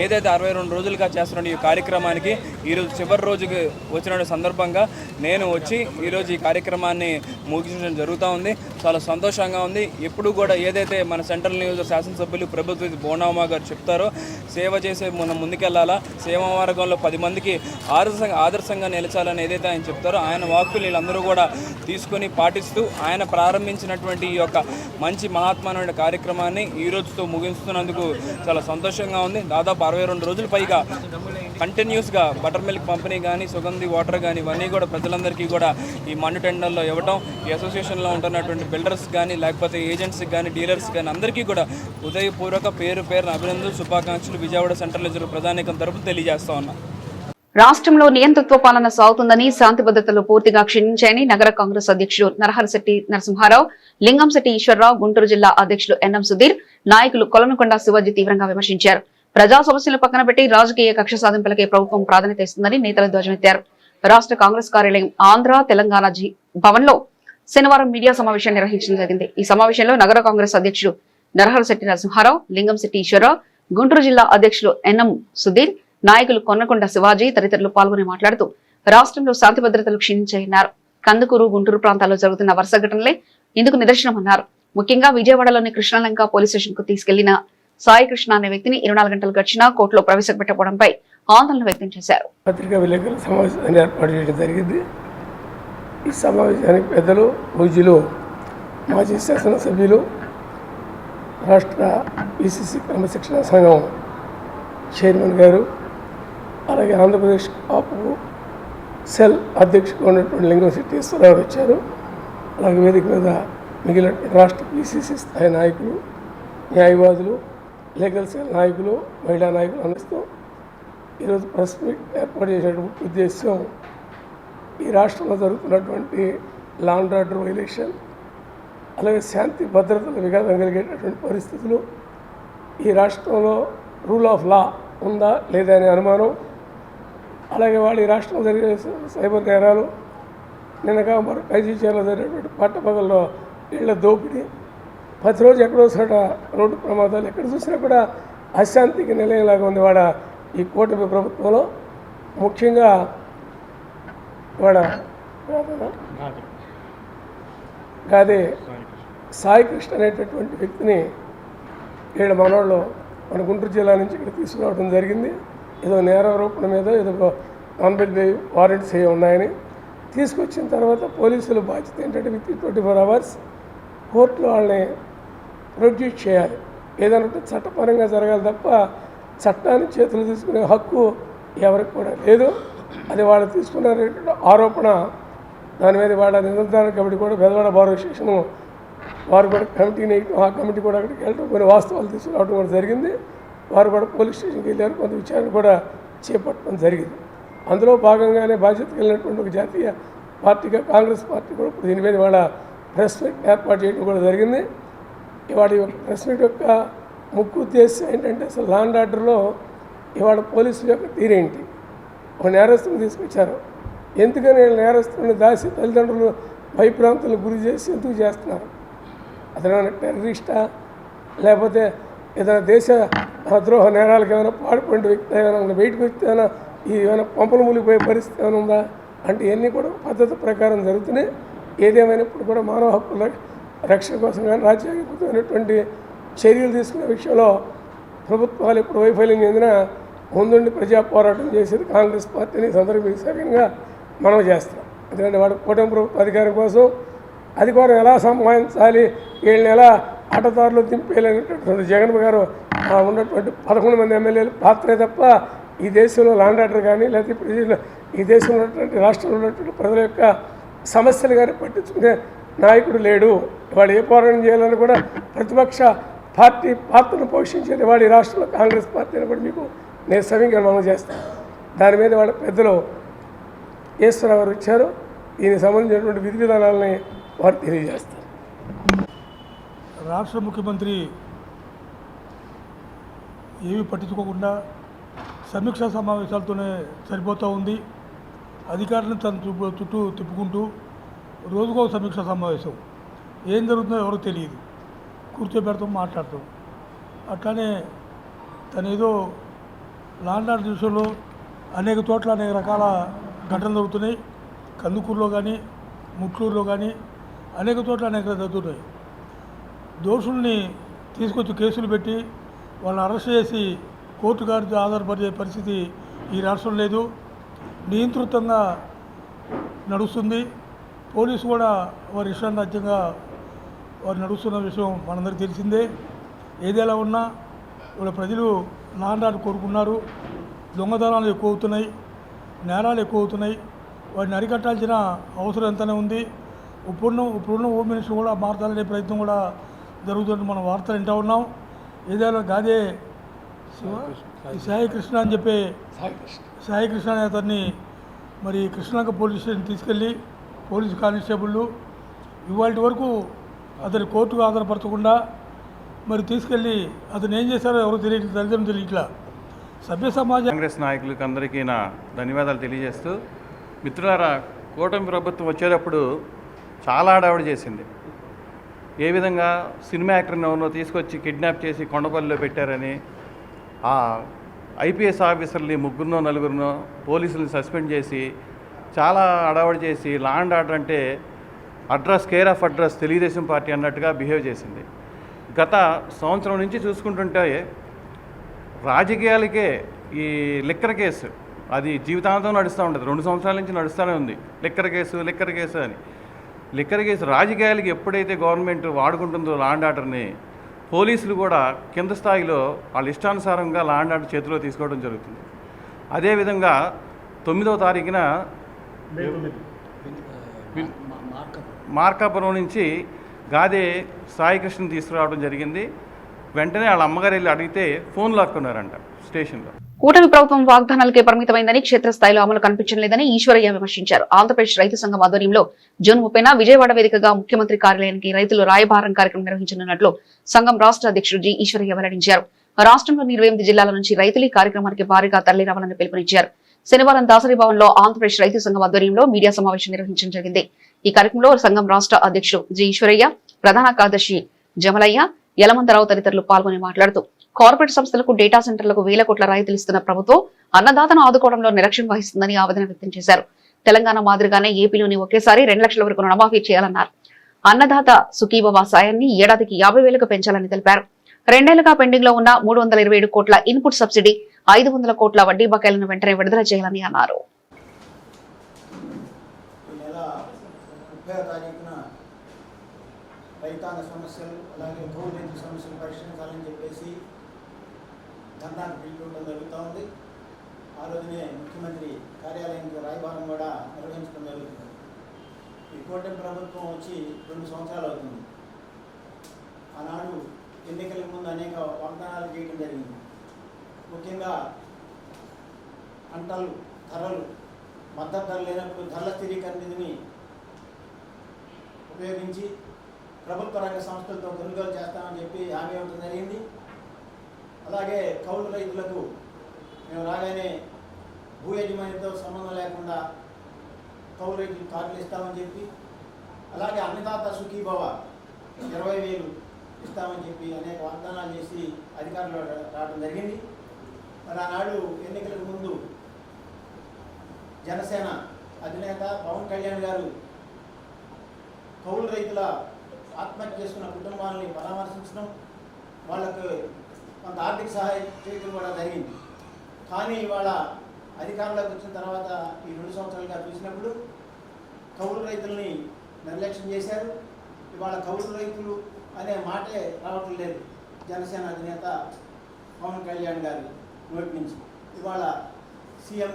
S15: ఏదైతే 62 రోజులుగా చేస్తున్న ఈ కార్యక్రమానికి ఈరోజు చివరి రోజుకి వచ్చిన సందర్భంగా నేను వచ్చి ఈరోజు ఈ కార్యక్రమాన్ని ముగించడం జరుగుతూ ఉంది. చాలా సంతోషంగా ఉంది. ఎప్పుడు కూడా ఏదైతే మన సెంట్రల్ నియోజక శాసనసభ్యులు ప్రభుత్వ బోనామా గారు చెప్తారో సేవ చేసే మనం ముందుకెళ్లాలా, సేవా మార్గంలో 10 మందికి ఆదర్శంగా నిలిచాలని ఏదైతే ఆయన చెప్తారో ఆయన వాక్కులు వీళ్ళందరూ కూడా తీసుకొని పాటిస్తూ ఆయన ప్రారంభించినటువంటి ఈ యొక్క మంచి మహాత్మానమైన కార్యక్రమాన్ని ఈ రోజుతో ముగిస్తున్నందుకు చాలా సంతోషంగా ఉంది. దాదాపు 62 రోజుల పైగా కంటిన్యూస్గా బటర్ మిల్క్ పంపిణీ కానీ సుగంధి వాటర్ కానీ ఇవన్నీ కూడా ప్రజలందరికీ కూడా ఈ మండు టెండర్లో ఇవ్వటం, ఈ అసోసియేషన్లో ఉంటున్నటువంటి బిల్డర్స్ కానీ లేకపోతే ఏజెంట్స్కి కానీ డీలర్స్ కానీ అందరికీ కూడా హృదయపూర్వక పేరున అభినందనలు శుభాకాంక్షలు విజయవాడ సెంట్రల్ రిజర్వ్ ప్రధానికం తరపున తెలియజేస్తా ఉన్నా.
S1: రాష్ట్రంలో నియంతృత్వ పాలన సాగుతుందని, శాంతి భద్రతలు పూర్తిగా క్షీణించాయని నగర కాంగ్రెస్ అధ్యక్షుడు నరహరిశెట్టి నరసింహారావు, లింగంశెట్టి ఈశ్వరరావు, గుంటూరు జిల్లా అధ్యక్షుడు ఎన్ఎం సుధీర్, నాయకులు కొలనుకొండ శివాజీ తీవ్రంగా విమర్శించారు. ప్రజా సమస్యలు పక్కన పెట్టి రాజకీయ కక్ష సాధింపులకే ప్రభుత్వం ప్రాధాన్యత ఇస్తుందని నేతలు ధ్వజమెత్తారు. రాష్ట్ర కాంగ్రెస్ కార్యాలయం ఆంధ్ర తెలంగాణ భవన్ లో శనివారం మీడియా సమావేశం నిర్వహించడం జరిగింది. ఈ సమావేశంలో నగర కాంగ్రెస్ అధ్యక్షుడు నరహరిశెట్టి నరసింహారావు, లింగంశెట్టి ఈశ్వరరావు, గుంటూరు జిల్లా అధ్యక్షులు ఎన్ఎం సుధీర్, నాయకులు కొన్నకొండ శివాజీ తదితరులు పాల్గొని మాట్లాడుతూ రాష్ట్రంలో శాంతి భద్రతలు క్షీణించాయన్నారు. కందుకూరు, గుంటూరు ప్రాంతాల్లో జరుగుతున్న వరుస ఘటనలే ఇందుకు నిదర్శనమన్నారు. ముఖ్యంగా విజయవాడలోని కృష్ణలంక పోలీస్ స్టేషన్ కు తీసుకెళ్లిన సాయి కృష్ణ అనే వ్యక్తిని 24 గంటలు గడిచినా కోర్టులో ప్రవేశపెట్టకపోవడంపై ఆందోళన వ్యక్తం చేశారు.
S8: పత్రికా విలేకరుల సమావేశాన్ని ఏర్పాటు చేయడం జరిగింది. ఈ సమావేశానికి పెద్దలు, పూజ్యులు, మాజీ శాసనసభ్యులు, రాష్ట్ర పిసిసి క్రమశిక్షణ సంఘం చైర్మన్ గారు, అలాగే ఆంధ్రప్రదేశ్ కాపు సెల్ అధ్యక్షుడు ఉన్నటువంటి లింగంశెట్టి ఈశ్వరరావు వచ్చారు. అలాగే వేదిక మీద మిగిలిన రాష్ట్ర పిసిసి స్థాయి నాయకులు, న్యాయవాదులు, లీగల్ సెల్ నాయకులు, మహిళా నాయకులు అందిస్తూ ఈరోజు ప్రెస్ మీట్ ఏర్పాటు చేసేటువంటి ఉద్దేశం ఈ రాష్ట్రంలో జరుగుతున్నటువంటి లా అండ్ ఆర్డర్ వైలేషన్, అలాగే శాంతి భద్రతల విఘాతం కలిగేటటువంటి పరిస్థితులు, ఈ రాష్ట్రంలో రూల్ ఆఫ్ లా ఉందా లేదా అనే అనుమానం, అలాగే వాళ్ళు ఈ రాష్ట్రంలో జరిగే సైబర్ నేరాలు, నిన్నగా మరి ఖైజీచేలో జరిగేటువంటి పట్టపగల్లో ఇళ్ల దోపిడీ, ప్రతిరోజు ఎక్కడో చోట రోడ్డు ప్రమాదాలు, ఎక్కడ చూసినా కూడా అశాంతికి నిలయంలాగా ఉంది వాడ ఈ కూటమి ప్రభుత్వంలో. ముఖ్యంగా వాడ గాదే సాయి కృష్ణ అనేటటువంటి వ్యక్తిని వీళ్ళ మనోళ్ళు మన గుంటూరు జిల్లా నుంచి ఇక్కడ తీసుకురావడం జరిగింది. ఏదో నేరారోపణ మీద ఏదో నాన్ బెయిల్ వారెంట్స్ ఏ ఉన్నాయని తీసుకొచ్చిన తర్వాత పోలీసుల బాధ్యత ఏంటంటే విత్ 24 hours కోర్టులో వాళ్ళని ప్రొడ్యూస్ చేయాలి. ఏదైనా చట్టపరంగా జరగాలి తప్ప చట్టాన్ని చేతులు తీసుకునే హక్కు ఎవరికి కూడా లేదు. అది వాళ్ళు తీసుకున్నారనేటువంటి ఆరోపణ, దాని మీద వాళ్ళ నిరంతరం కమిటీ కూడా పెదవాడ బార్ అసోసియేషను వారు కూడా కమిటీని వేయటం, ఆ కమిటీ కూడా అక్కడికి వెళ్ళటం, కొన్ని వాస్తవాలు తీసుకురావడం కూడా జరిగింది. వారు కూడా పోలీస్ స్టేషన్కి వెళ్ళారు, కొంత విచారణ కూడా చేపట్టడం జరిగింది. అందులో భాగంగానే బాధ్యత కలిగినటువంటి ఒక జాతీయ పార్టీగా కాంగ్రెస్ పార్టీ కూడా ఇప్పుడు దీని మీద వాళ్ళ ప్రెస్ మీట్ ఏర్పాటు చేయడం కూడా జరిగింది. ఇవాళ ప్రెస్ మీట్ యొక్క ముఖ్య ఉద్దేశం ఏంటంటే అసలు లా అండ్ ఆర్డర్లో ఇవాళ పోలీసుల యొక్క తీరేంటి. ఒక నేరస్తుని తీసుకొచ్చారు, ఎందుకని నేరస్తుని దాచి తల్లిదండ్రులు భయప్రాంతాలకు గురి చేసి ఎందుకు చేస్తున్నారు? అతను టెర్రరిస్టా, లేకపోతే ఏదైనా దేశ ద్రోహ నేరాలకు ఏమైనా పాడుపడిన వ్యక్తి, ఏమైనా బయటకు వ్యక్తి, ఏమైనా పంపలు మూలిపోయే పరిస్థితి ఏమైనా ఉందా అంటే ఇవన్నీ కూడా పద్ధతి ప్రకారం జరుగుతున్నాయి. ఏదేమైనప్పుడు కూడా మానవ హక్కుల రక్షణ కోసం కానీ రాజ్యాంగబద్ధమైనటువంటి చర్యలు తీసుకునే విషయంలో ప్రభుత్వాలు ఇప్పుడు వైఫల్యం చెందిన ముందుండి ప్రజా పోరాటం చేసేది కాంగ్రెస్ పార్టీని సందర్భంగా మనం చేస్తున్నాం. ఎందుకంటే వాడు కూటమి ప్రభుత్వ అధికారం కోసం అధికారం ఎలా సంపాదించాలి, వీళ్ళని ఎలా ఆటదారులు దింపేయాలనేటటువంటి జగన్ గారు ఉన్నటువంటి 11 మంది ఎమ్మెల్యేలు పాత్రే తప్ప ఈ దేశంలో లాండ్ ఆర్డర్ కానీ లేకపోతే ఈ దేశంలో ఉన్నటువంటి రాష్ట్రంలో ఉన్నటువంటి ప్రజల యొక్క సమస్యలు కానీ పట్టించుకునే నాయకుడు లేడు. వాడు ఏ పోరాటం చేయాలని కూడా ప్రతిపక్ష పార్టీ పాత్రను పోషించేది వాడు ఈ రాష్ట్రంలో కాంగ్రెస్ పార్టీ అని కూడా మీకు నేను సవింగా మనం చేస్తాను. దాని మీద వాళ్ళ పెద్దలు ఈశ్వరరావు గారు ఇచ్చారు. దీనికి సంబంధించినటువంటి విధి విధానాలని వారు తెలియజేస్తారు.
S10: రాష్ట్ర ముఖ్యమంత్రి ఏమీ పట్టించుకోకుండా సమీక్షా సమావేశాలతోనే సరిపోతూ ఉంది. అధికారులను తన చుట్టూ తిప్పుకుంటూ రోజుకో సమీక్షా సమావేశం. ఏం జరుగుతుందో ఎవరో తెలియదు, కూర్చోబెడతాం, మాట్లాడతాం. అట్లానే తనేదో లాండ్ ఆర్డర్ విషయంలో అనేక చోట్ల అనేక రకాల ఘటనలు జరుగుతున్నాయి. కందుకూరులో కానీ, ముట్లూరులో కానీ అనేక చోట్ల అనేక జరుగుతున్నాయి. దోషుల్ని తీసుకొచ్చి కేసులు పెట్టి వాళ్ళని అరెస్ట్ చేసి కోర్టు గారికి ఆధారపడే పరిస్థితి ఈ రాష్ట్రం లేదు. నియంతృత్వంగా నడుస్తుంది. పోలీసు కూడా వారి ఇష్టారాజ్యంగా వారు నడుస్తున్న విషయం మనందరికీ తెలిసిందే. ఏదైనా ఉన్నా ఇప్పుడు ప్రజలు లాండ్ ఆర్డర్ కోరుకున్నారు. దొంగతనాలు ఎక్కువ అవుతున్నాయి, నేరాలు ఎక్కువ అవుతున్నాయి. వాటిని అరికట్టాల్సిన అవసరం ఎంతనే ఉంది. ఇప్పుడున్న హోమ్ మినిస్టర్ కూడా మార్చాలనే ప్రయత్నం కూడా జరుగుతుంటే మనం వార్తలు వింటూ ఉన్నాం. ఏదైనా గాదే సాయి కృష్ణ అని చెప్పి సాయి కృష్ణ అనే అతన్ని మరి కృష్ణలంక పోలీస్ స్టేషన్ తీసుకెళ్ళి పోలీసు కానిస్టేబుళ్ళు ఇవాళ వరకు అతని కోర్టుకు ఆధారపరచకుండా మరి తీసుకెళ్ళి అతను ఏం చేశారో ఎవరు తెలియట్లేదు, తల్లిదండ్రులు తెలియట్లా. సభ్య సమాజం
S9: కాంగ్రెస్ నాయకులకు అందరికీ నా ధన్యవాదాలు తెలియజేస్తూ, మిత్రులారా, కూటమి ప్రభుత్వం వచ్చేటప్పుడు చాలా హడావుడి చేసింది. ఏ విధంగా సినిమా యాక్టర్ని ఎవరినో తీసుకొచ్చి కిడ్నాప్ చేసి కొండపల్లిలో పెట్టారని, ఆ ఐపీఎస్ ఆఫీసర్ని ముగ్గురునో నలుగురినో పోలీసులను సస్పెండ్ చేసి చాలా హడావుడి చేసి లా అండ్ ఆర్డర్ అంటే address care of address Telugu Desam party అన్నట్టుగా బిహేవ్ చేసింది. గత సంవత్సరం నుంచి చూసుకుంటుంటే రాజకీయాలకే ఈ లిక్కర్ కేసు అది జీవితాంతం నడుస్తూ ఉంటుంది. 2 సంవత్సరాల నుంచి నడుస్తూనే ఉంది లిక్కర్ కేసు అని. లిక్కర్ కేసు రాజకీయాలకి ఎప్పుడైతే గవర్నమెంట్ వాడుకుంటుందో లా అండ్ ఆర్డర్ని, పోలీసులు కూడా కింద స్థాయిలో వాళ్ళ ఇష్టానుసారంగా లా అండ్ ఆర్డర్ చేతిలో తీసుకోవడం జరుగుతుంది. అదేవిధంగా 9వ తారీఖున మార్కాపురం నుంచి గాదే సాయికృష్ణ తీసుకురావడం జరిగింది. వెంటనే వాళ్ళ అమ్మగారు వెళ్ళి అడిగితే ఫోన్ లాక్కున్నారంట స్టేషన్లో.
S1: కూటమి ప్రభుత్వం వాగ్దానాలకే పరిమితమైందని, క్షేత్రస్థాయిలో అమలు కనిపించడం లేదని ఈశ్వరయ్య విమర్శించారు. ఆంధ్రప్రదేశ్ రైతు సంఘం ఆధ్వర్యంలో జూన్ 30న విజయవాడ వేదికగా ముఖ్యమంత్రి కార్యాలయానికి రైతులు రాయబారం కార్యక్రమం నిర్వహించనున్నట్లు సంఘం రాష్ట్ర అధ్యక్షుడు జి ఈశ్వరయ్య వెల్లడించారు. రాష్ట్రంలోని 28 జిల్లాల నుంచి రైతులు ఈ కార్యక్రమానికి భారీగా తరలిరావాలని పిలుపునిచ్చారు. శనివారం దాసరి భవన్లో ఆంధ్రప్రదేశ్ రైతు సంఘం ఆధ్వర్యంలో మీడియా సమావేశం నిర్వహించడం జరిగింది. ఈ కార్యక్రమంలో సంఘం రాష్ట్ర అధ్యక్షుడు జి ఈశ్వరయ్య, ప్రధాన కార్యదర్శి జమలయ్య, యలమందరావు తదితరులు పాల్గొని మాట్లాడుతూ, కార్పొరేట్ సంస్థలకు, డేటా సెంటర్లకు వేల కోట్ల రాయితీలు ఇస్తున్న ప్రభుత్వం అన్నదాతను ఆదుకోవడంలో నిర్లక్ష్యం వహిస్తుందని ఆవేదన వ్యక్తం చేశారు. తెలంగాణ మాదిరిగానే ఏపీలోని ఒకేసారి 2 లక్షల వరకు రుణమాఫీ చేయాలన్నారు. అన్నదాత సుఖీభవ సాయాన్ని ఏడాదికి 50,000కు పెంచాలని తెలిపారు. 2 ఏళ్లుగా పెండింగ్ లో ఉన్న 327 కోట్ల ఇన్పుట్ సబ్సిడీ, 500 కోట్ల వడ్డీ బకాయిలను వెంటనే విడుదల చేయాలని అన్నారు.
S16: రైతాంగ సమస్యలు అలాగే కౌలు రైతు సమస్యలు పరిష్కరించాలని చెప్పేసి ధర్నాకు పిలుపుకోవడం జరుగుతూ ఉంది. ఆ రోజునే ముఖ్యమంత్రి కార్యాలయానికి రాయబారం కూడా నిర్వహించడం జరుగుతుంది. ఈ కూటమి ప్రభుత్వం వచ్చి 2 సంవత్సరాలు అవుతుంది. ఆనాడు ఎన్నికల ముందు అనేక వాగ్దానాలు చేయడం జరిగింది. ముఖ్యంగా పంటలు ధరలు మద్దతు ధర లేనప్పుడు ధరల స్థిరీకరణ నిధిని ఉపయోగించి ప్రభుత్వ రంగ సంస్థలతో కొనుగోలు చేస్తామని చెప్పి హామీ ఇవ్వడం జరిగింది. అలాగే కౌలు రైతులకు మేము రాగానే భూ యజమానితో సంబంధం లేకుండా కౌలు రైతులు కార్డులు ఇస్తామని చెప్పి, అలాగే అన్నదాత సుఖీభవ 20,000 ఇస్తామని చెప్పి అనేక వాగ్దానాలు చేసి అధికారులు రావడం జరిగింది. మరి ఆనాడు ఎన్నికలకు ముందు జనసేన అధినేత పవన్ కళ్యాణ్ గారు కౌలు రైతుల ఆత్మహత్య చేసుకున్న కుటుంబాలని పరామర్శించడం, వాళ్ళకు కొంత ఆర్థిక సహాయం చేయడం కూడా జరిగింది. కానీ ఇవాళ అధికారంలోకి వచ్చిన తర్వాత ఈ 2 సంవత్సరాలుగా చూసినప్పుడు కౌలు రైతుల్ని నిర్లక్ష్యం చేశారు. ఇవాళ కౌలు రైతులు అనే మాటే రావటం లేదు జనసేన అధినేత పవన్ కళ్యాణ్ గారి నోటి నుంచి. ఇవాళ సీఎం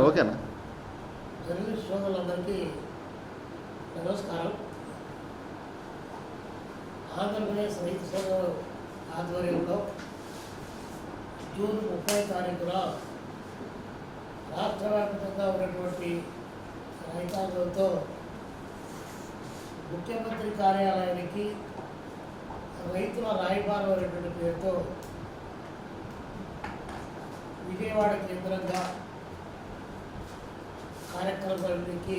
S9: ఓకేనా
S17: జర్నలిస్ట్ సోదరులందరికీ నమస్కారం. ఆంధ్రప్రదేశ్ రైతు సంఘం ఆధ్వర్యంలో జూన్ 30 తారీఖున రాష్ట్ర వ్యాప్తంగా ఉన్నటువంటి రైతాంగంతో ముఖ్యమంత్రి కార్యాలయానికి రైతుల రాయబారం అనేటువంటి పేరుతో విజయవాడ కేంద్రంగా కార్యక్రమానికి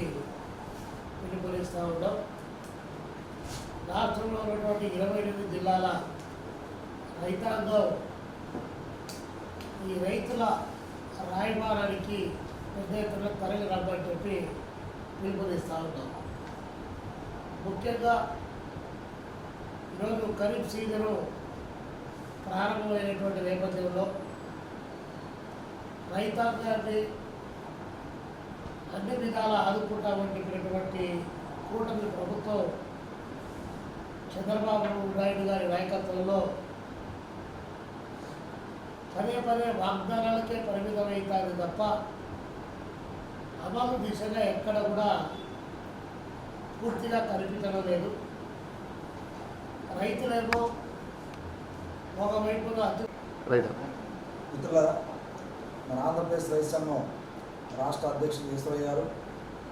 S17: పిలుపునిస్తూ ఉన్నాం. రాష్ట్రంలో ఉన్నటువంటి 28 జిల్లాల రైతాంగం ఈ రైతుల రాయబారానికి పెద్ద ఎత్తున తరలి రమ్మని చెప్పి పిలుపునిస్తూ ఉన్నాం. ముఖ్యంగా ఈరోజు ఖరీఫ్ సీజను ప్రారంభమైనటువంటి నేపథ్యంలో రైతాంగాన్ని అన్ని విధాలా ఆదుకుంటామని చెప్పినటువంటి కూటమి ప్రభుత్వం చంద్రబాబు నాయుడు గారి నాయకత్వంలో పదే పదే వాగ్దానాలకే పరిమితమవుతుంది తప్ప అమలు దిశగా ఎక్కడ కూడా పూర్తిగా కనిపించడం లేదు. రైతులేమో ఒకవైపున
S10: మిత్రులారా, మన ఆంధ్రప్రదేశ్ రైతు సంఘం రాష్ట్ర అధ్యక్షులు ఈశ్వరయ్య గారు,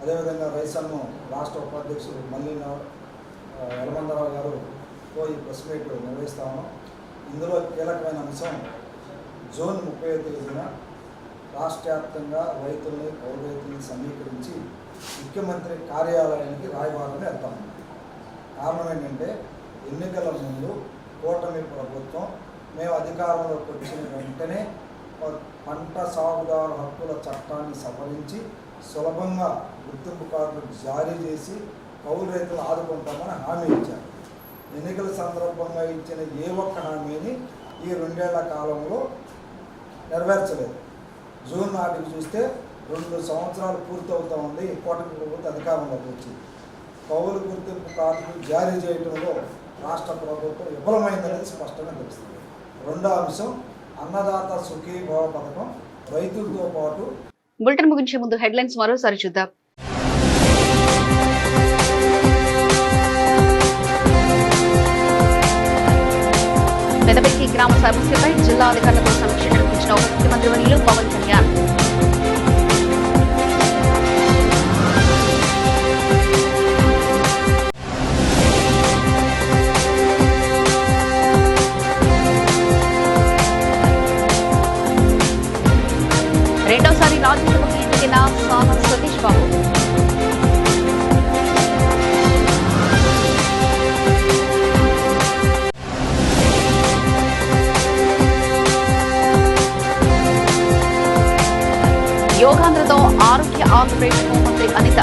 S10: అదేవిధంగా రైతు సంఘం రాష్ట్ర ఉపాధ్యక్షులు మల్లి యలమందరావు గారు ఈ ప్రెస్ మీట్ నిర్వహిస్తా ఉన్నాం. ఇందులో కీలకమైన అంశం జూన్ 30వ తేదీన రాష్ట్ర వ్యాప్తంగా రైతుల్ని పౌర రైతుల్ని సమీకరించి ముఖ్యమంత్రి కార్యాలయానికి రాయబారాన్ని వెళ్తాం. కారణం ఏంటంటే ఎన్నికల ముందు కూటమి ప్రభుత్వం మేము అధికారంలోకి వచ్చిన వెంటనే పంట సాగుదారు హక్కుల చట్టాన్ని సవరించి సులభంగా గుర్తింపు కార్డులు జారీ చేసి కౌలు రైతులు ఆదుకుంటామని హామీ ఇచ్చారు. ఎన్నికల సందర్భంగా ఇచ్చిన ఏ ఒక్క హామీని ఈ 2 ఏళ్ల కాలంలో నెరవేర్చలేదు. జూన్ నాటికి చూస్తే 2 సంవత్సరాలు పూర్తవుతూ ఉంది కూటమి ప్రభుత్వం అధికారంలోకి వచ్చింది. కౌలు గుర్తింపు కార్డులు జారీ చేయడంలో రాష్ట్ర ప్రభుత్వం విఫలమైందనేది స్పష్టంగా తెలుస్తుంది. రెండో అంశం అన్నదాత సుఖీభావ పథకం రైతులతో పాటు.
S1: బులెటిన్ ముగించే ముందు హెడ్లైన్స్ మరోసారి చూద్దాం. పెదబెక్కి గ్రామ సమస్యపై జిల్లా అధికారులతో సమీక్ష నిర్వహించిన ముఖ్యమంత్రి వర్యులు పవన్ కళ్యాణ్. రెండోసారి రాజ్యసభకు ఎన్నికైన సానా సతీష్ బాబు. యోగాంధ్రతో ఆరోగ్య ఆంధ్రప్రదేశ్ హోంమంత్రి అనిత.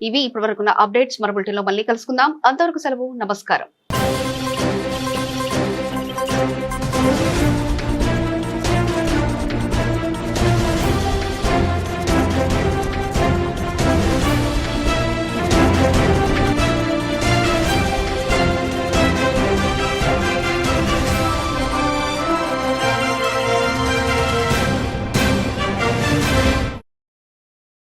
S1: ఇవి ఇప్పటివరకున్న అప్డేట్స్. మరో బులెటిన్లో మళ్ళీ కలుసుకుందాం. అంతవరకు సెలవు. నమస్కారం.